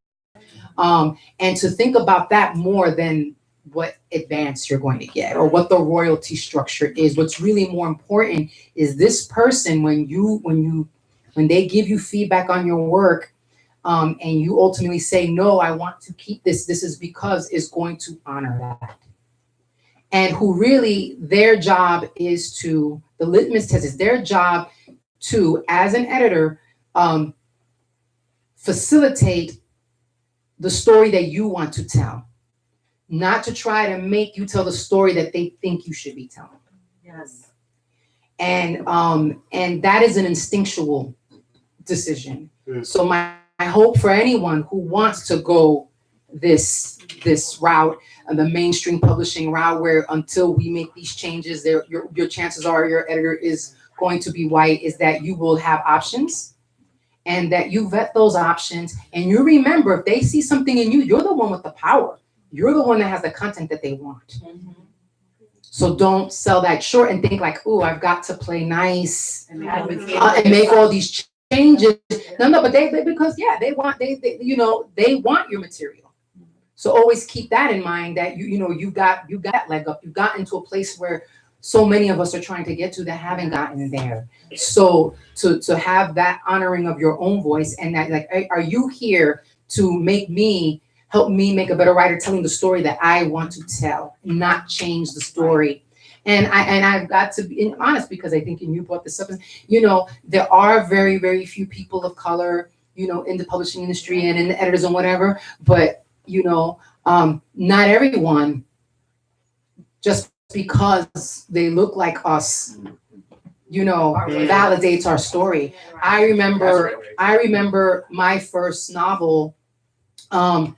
work. And to think about that more than what advance you're going to get or what the royalty structure is. What's really more important is this person, when they give you feedback on your work, and you ultimately say, no, I want to keep this is because it's going to honor that. And who really their job is the litmus test is their job to, as an editor, facilitate the story that you want to tell, not to try to make you tell the story that they think you should be telling. Yes. And that is an instinctual decision. So my hope for anyone who wants to go this route, the mainstream publishing route, where until we make these changes, your chances are your editor is going to be white, is that you will have options and that you vet those options. And you remember, if they see something in you, you're the one with the power. You're the one that has the content that they want. So don't sell that short and think like, oh, I've got to play nice and make all these changes. No, but they because they want your material. So always keep that in mind, that you got that leg up. You got into a place where so many of us are trying to get to that haven't gotten there. So to have that honoring of your own voice, and that, like, are you here to help me make a better writer, telling the story that I want to tell, not change the story. And I've got to be honest, because I think, and you brought this up, there are very, very few people of color, in the publishing industry and in the editors and whatever, but not everyone, just because they look like us, validates our story. I remember my first novel, the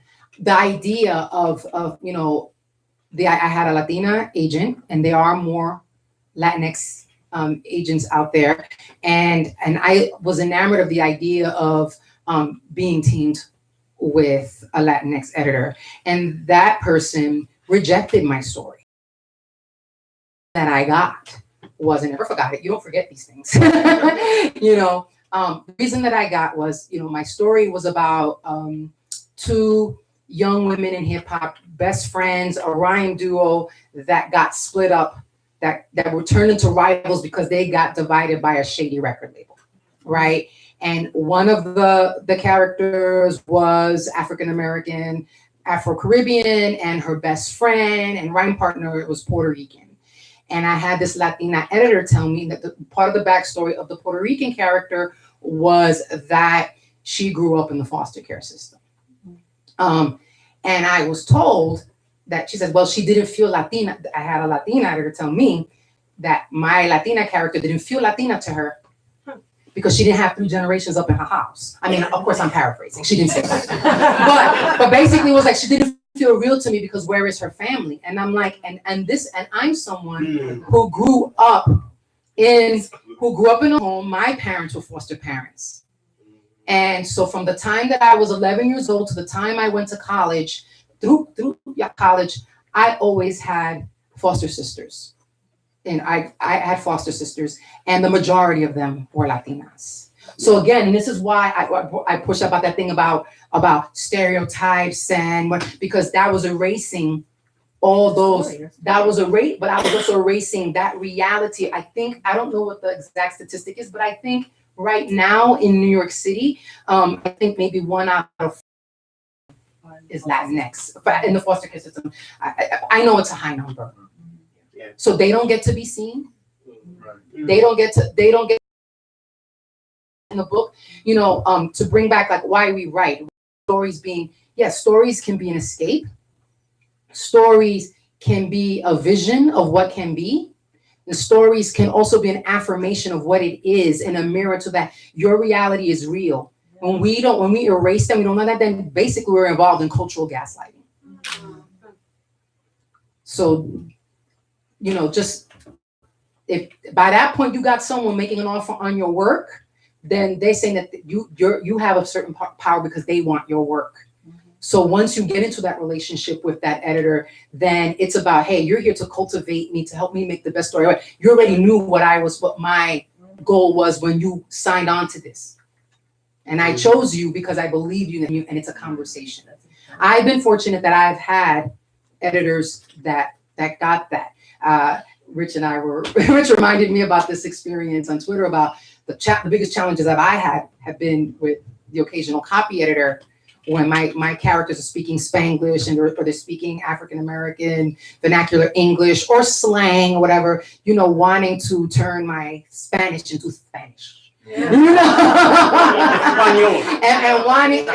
idea of I had a Latina agent, and there are more Latinx agents out there, and I was enamored of the idea of being teamed with a Latinx editor, and that person rejected my story that I got. I never forgot it. You don't forget these things. The reason that I got was, my story was about two young women in hip hop, best friends, a rhyme duo that got split up, that were turned into rivals because they got divided by a shady record label, right? And one of the characters was African-American, Afro-Caribbean, and her best friend and rhyme partner was Puerto Rican. And I had this Latina editor tell me that part of the backstory of the Puerto Rican character was that she grew up in the foster care system. And I was told that, she said, well, she didn't feel Latina. I had a Latina editor tell me that my Latina character didn't feel Latina to her because she didn't have 3 generations up in her house. I mean, of course, I'm paraphrasing. She didn't say that. but basically it was like, she didn't feel real to me because where is her family? And I'm like, and I'm someone who grew up in a home. My parents were foster parents. And so from the time that I was 11 years old to the time I went to college, through college, I always had foster sisters. And I had foster sisters, and the majority of them were Latinas. So again, and this is why I push about that thing about stereotypes because that was erasing all those, but I was also erasing that reality. I don't know what the exact statistic is, but I think right now in New York City, I think maybe 1 out of 4 is Latinx in the foster care system. I know it's a high number. So they don't get to be seen. They don't get in the book, to bring back like why we write. Stories being, yes, stories can be an escape. Stories can be a vision of what can be. The stories can also be an affirmation of what it is and a mirror to that. Your reality is real. When we erase them, we don't know that, then basically we're involved in cultural gaslighting. So, just if by that point you got someone making an offer on your work, then they're saying that you have a certain power because they want your work. So once you get into that relationship with that editor, then it's about, hey, you're here to cultivate me, to help me make the best story. You already knew what my goal was when you signed on to this. And I chose you because I believed you, and it's a conversation. I've been fortunate that I've had editors that got that. Rich reminded me about this experience on Twitter about the biggest challenges that I had have been with the occasional copy editor when my characters are speaking Spanglish or they're speaking African American vernacular English or slang or whatever, wanting to turn my Spanish into Spanish. Yeah. and wanting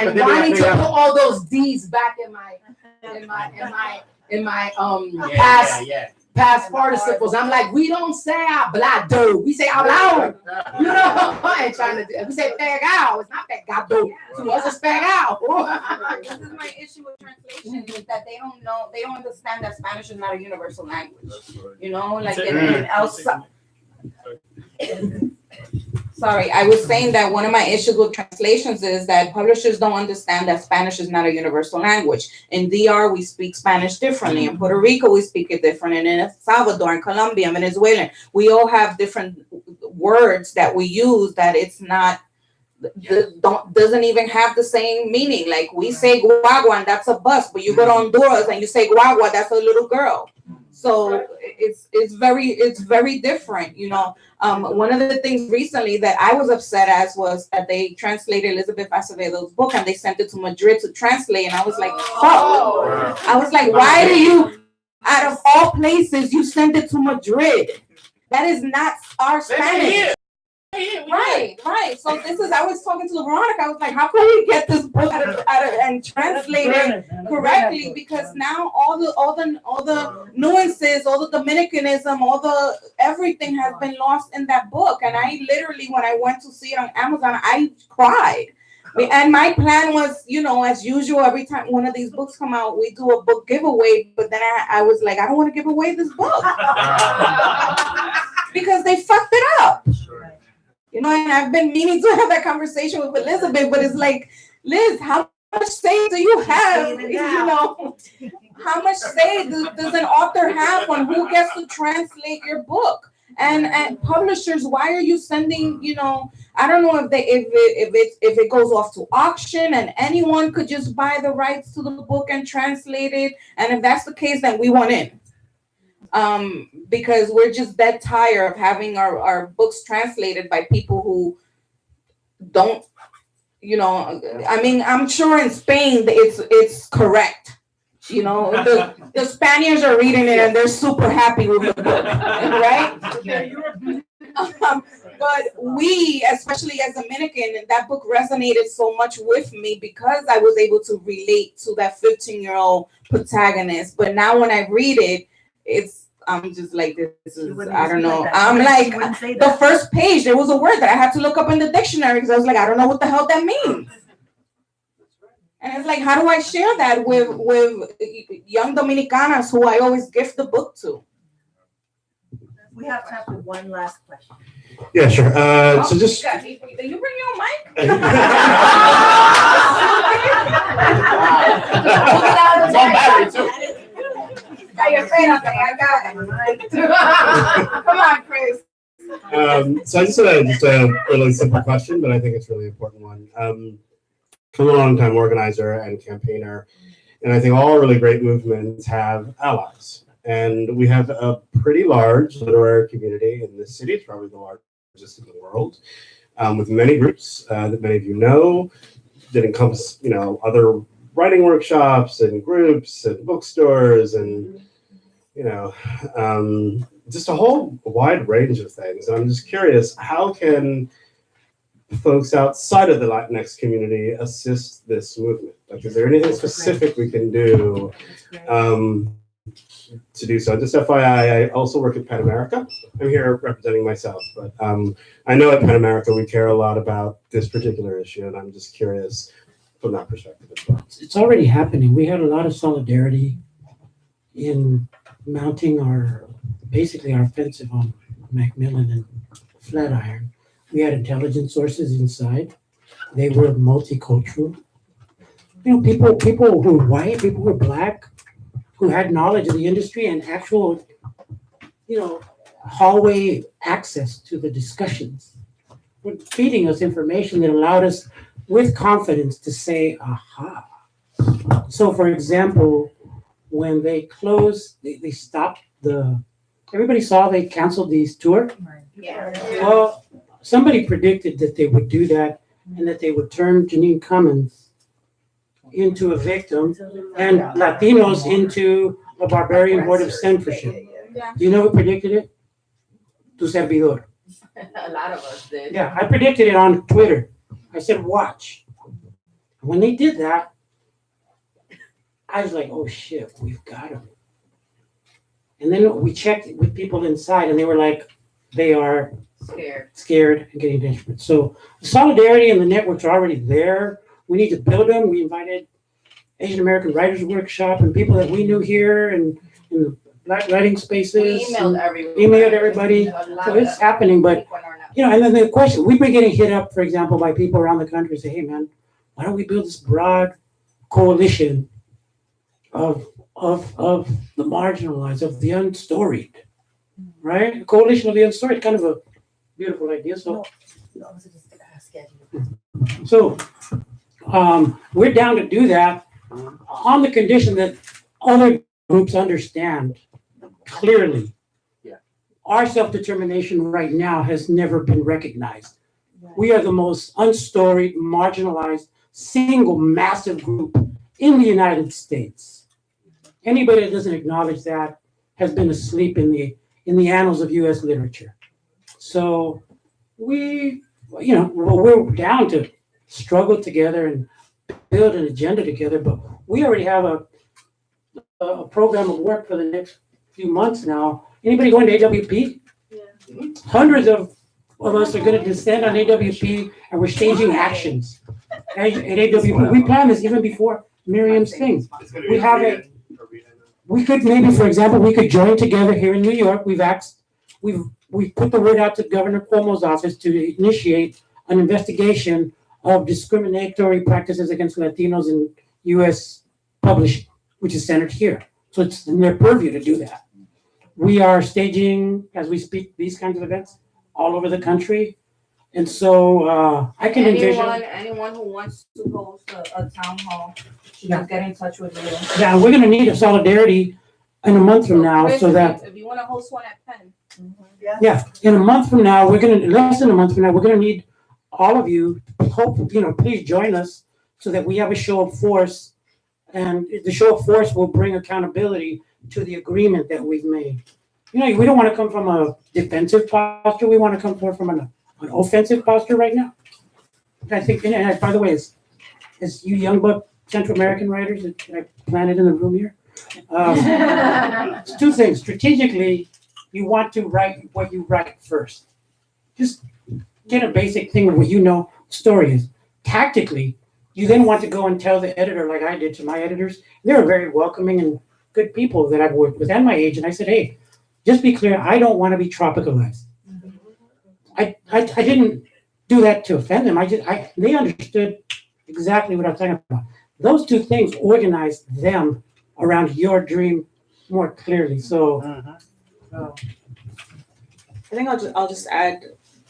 to put all those D's back in my past participles. I'm like, we don't say hablado, we say hablado. And trying to we say pegao. It's not pegado. To us, it's pegao. This is my issue with translation is that they don't understand that Spanish is not a universal language. Like in outside. Sorry, I was saying that one of my issues with translations is that publishers don't understand that Spanish is not a universal language. In DR, we speak Spanish differently. In Puerto Rico, we speak it different. And in El Salvador, in Colombia, Venezuela, we all have different words that we use that it's not, doesn't even have the same meaning. Like we say guagua and that's a bus, but you go to Honduras and you say guagua, that's a little girl. So it's very different, One of the things recently that I was upset as was that they translated Elizabeth Acevedo's book and they sent it to Madrid to translate, and I was like, oh, I was like, why do you, out of all places, you sent it to Madrid? That is not our Spanish. Right. So I was talking to Veronica. I was like, how can we get this book out of and translate it correctly? Because now all the nuances, all the Dominicanism, everything has been lost in that book. And I literally, when I went to see it on Amazon, I cried. And my plan was, as usual, every time one of these books come out, we do a book giveaway. But then I was like, I don't want to give away this book because they fucked it up. And I've been meaning to have that conversation with Elizabeth, but it's like, Liz, how much say do you have? How much say does an author have on who gets to translate your book? And publishers, why are you sending? I don't know if it goes off to auction and anyone could just buy the rights to the book and translate it. And if that's the case, then we want in. Because we're just that tired of having our books translated by people who don't, I'm sure in Spain it's correct. The Spaniards are reading it and they're super happy with the book, right? But we, especially as Dominican, that book resonated so much with me because I was able to relate to that 15-year-old protagonist. But now when I read it, I'm just like, this is, I don't know. I'm like, the first page, there was a word that I had to look up in the dictionary because I was like, I don't know what the hell that means. And it's like, how do I share that with young Dominicanas who I always gift the book to? We have time for one last question. Yeah, sure. So just. Did you bring your mic? It's on battery too. I got it. Come on, Chris. So I just had just a really simple question, but I think it's a really important one. I'm a long-time organizer and campaigner, and I think all really great movements have allies. And we have a pretty large literary community in this city. It's probably the largest in the world, with many groups that many of you know that encompass, other writing workshops and groups and bookstores and just a whole wide range of things. And I'm just curious, how can folks outside of the Latinx community assist this movement? Like, is there anything specific we can do to do so? Just FYI, I also work at Pan America. I'm here representing myself, but I know at Pan America we care a lot about this particular issue, and I'm just curious from that perspective as well. It's already happening. We had a lot of solidarity in mounting our offensive on Macmillan and Flatiron. We had intelligence sources inside. They were multicultural. People who were white, people who were black, who had knowledge of the industry and actual, hallway access to the discussions. Were feeding us information that allowed us with confidence to say, aha. So for example, when they closed, they stopped everybody saw they canceled these tour. Yeah. Well, somebody predicted that they would do that and that they would turn Janine Cummins into a victim and Latinos into a barbarian horde of censorship. Do you know who predicted it? Tu servidor. A lot of us did. Yeah, I predicted it on Twitter. I said, watch. When they did that, I was like, oh shit, we've got them. And then we checked with people inside and they were like, they are scared and getting desperate. So the solidarity and the networks are already there. We need to build them. We invited Asian American Writers Workshop and people that we knew here and in the Black writing spaces. We emailed everybody. So it's happening, but and then the question, we've been getting hit up, for example, by people around the country say, hey man, why don't we build this broad coalition of the marginalized, of the unstoried, right? A coalition of the unstoried, kind of a beautiful idea. So we're down to do that on the condition that other groups understand clearly. Our self-determination right now has never been recognized. We are the most unstoried, marginalized, single massive group in the United States. Anybody that doesn't acknowledge that has been asleep in the annals of US literature. So we're down to struggle together and build an agenda together, but we already have a program of work for the next few months now. Anybody going to AWP? Yeah. Hundreds of us are going to descend on AWP, and we're staging actions at AWP. We planned this even before Miriam's thing. We could maybe, for example, we could join together here in New York. We've put the word out to Governor Cuomo's office to initiate an investigation of discriminatory practices against Latinos in U.S. publishing, which is centered here. So it's in their purview to do that. We are staging, as we speak, these kinds of events all over the country. And so I can envision. Anyone who wants to host a town hall should just get in touch with you. Yeah, we're going to need a solidarity in a month from now so that. If you want to host one at Penn. Yeah, in a month from now, less than a month from now, we're going to need all of you, please join us so that we have a show of force. And the show of force will bring accountability to the agreement that we've made. We don't want to come from a defensive posture. We want to come from an offensive posture right now. I think, and by the way, as you young buck Central American writers that I planted in the room here, it's two things. Strategically, you want to write what you write first. Just get a basic thing of what story is. Tactically, you then want to go and tell the editor, like I did to my editors. They're very welcoming and good people that I've worked with at my age. And I said, hey, just be clear, I don't want to be tropicalized. I didn't do that to offend them. They understood exactly what I'm talking about. Those two things organized them around your dream more clearly. So I think I'll just add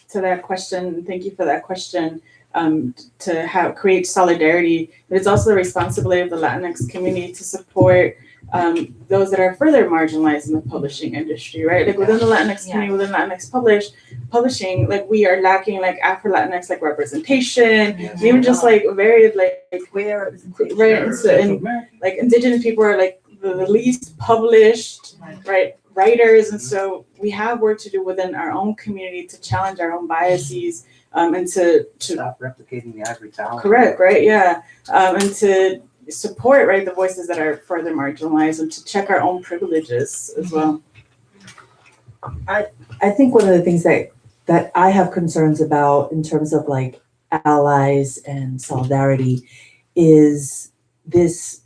to that question. Thank you for that question. To create solidarity, but it's also the responsibility of the Latinx community to support those that are further marginalized in the publishing industry, right? Like within the Latinx community, within Latinx publishing, like we are lacking like Afro Latinx like representation, even just like very like where right and like indigenous people are like the least published, right, writers, and so we have work to do within our own community to challenge our own biases, and to Stop replicating the ivory tower. correct, right, yeah, and to support, right, the voices that are further marginalized, and to check our own privileges as well. I think one of the things that I have concerns about in terms of like allies and solidarity is this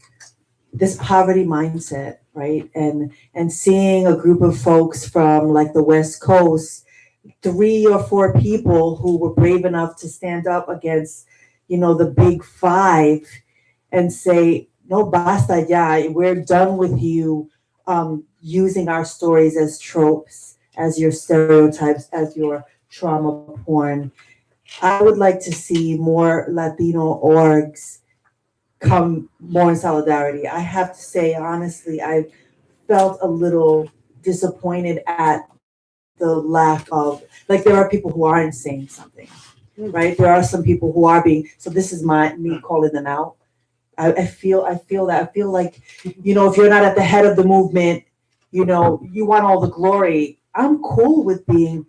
poverty mindset, right? And seeing a group of folks from like the West Coast, 3 or 4 people who were brave enough to stand up against, the big 5 and say, no, basta ya, we're done with you using our stories as tropes, as your stereotypes, as your trauma porn. I would like to see more Latino orgs come more in solidarity. I have to say, honestly, I felt a little disappointed at the lack of, like, there are people who aren't saying something, right? There are some people who are being, so this is me calling them out. I feel that. I feel like, if you're not at the head of the movement, you want all the glory. I'm cool with being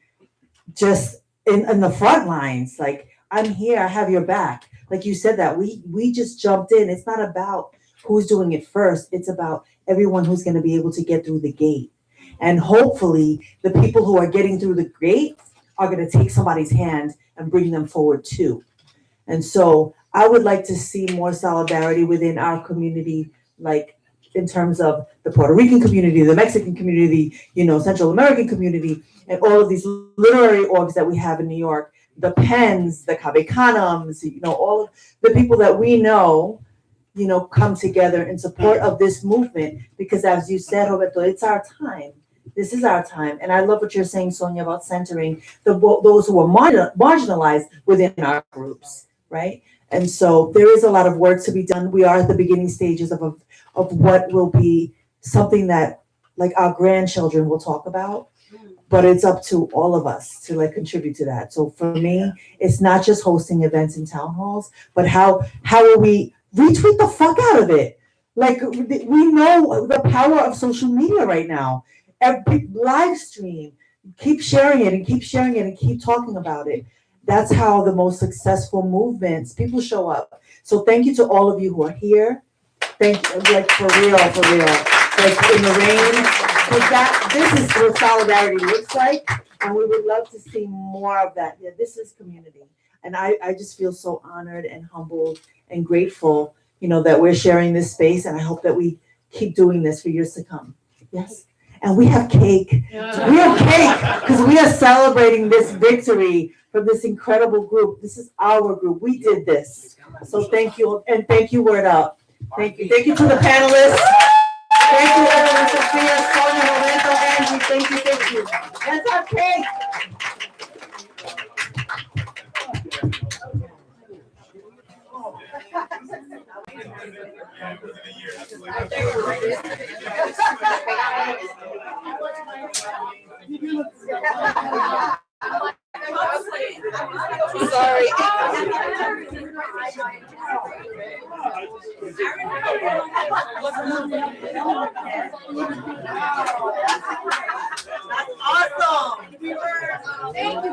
just in the front lines. Like, I'm here, I have your back. Like you said that, we just jumped in. It's not about who's doing it first. It's about everyone who's going to be able to get through the gate. And hopefully the people who are getting through the gate are going to take somebody's hand and bring them forward too. And so I would like to see more solidarity within our community, like in terms of the Puerto Rican community, the Mexican community, Central American community, and all of these literary orgs that we have in New York, the Pens, the Cabecanums, all of the people that we know, come together in support of this movement, because as you said, Roberto, it's our time. This is our time. And I love what you're saying, Sonia, about centering those who are marginalized within our groups, right? And so there is a lot of work to be done. We are at the beginning stages of what will be something that like our grandchildren will talk about, but it's up to all of us to like contribute to that. So for me, it's not just hosting events in town halls, but how will we retweet the fuck out of it? Like, we know the power of social media right now. Every live stream, keep sharing it and keep sharing it and keep talking about it. That's how the most successful movements, people show up. So thank you to all of you who are here. Thank you, like for real, like in the rain. Because this is what solidarity looks like. And we would love to see more of that. Yeah, this is community. And I just feel so honored and humbled and grateful, that we're sharing this space. And I hope that we keep doing this for years to come. Yes. And we have cake. We have cake because we are celebrating this victory from this incredible group. This is our group. We did this. So thank you. And thank you, Word Up. Thank you. Thank you to the panelists. Thank you, Evelyn, Sophia, Sonia, Roberto, Angie. Thank you. That's our cake. Sorry. That's awesome. Thank you.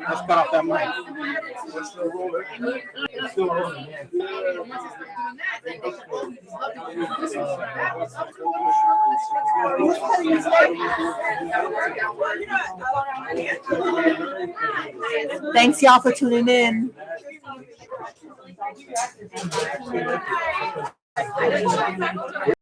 Let's cut off that mic. Thanks y'all for tuning in.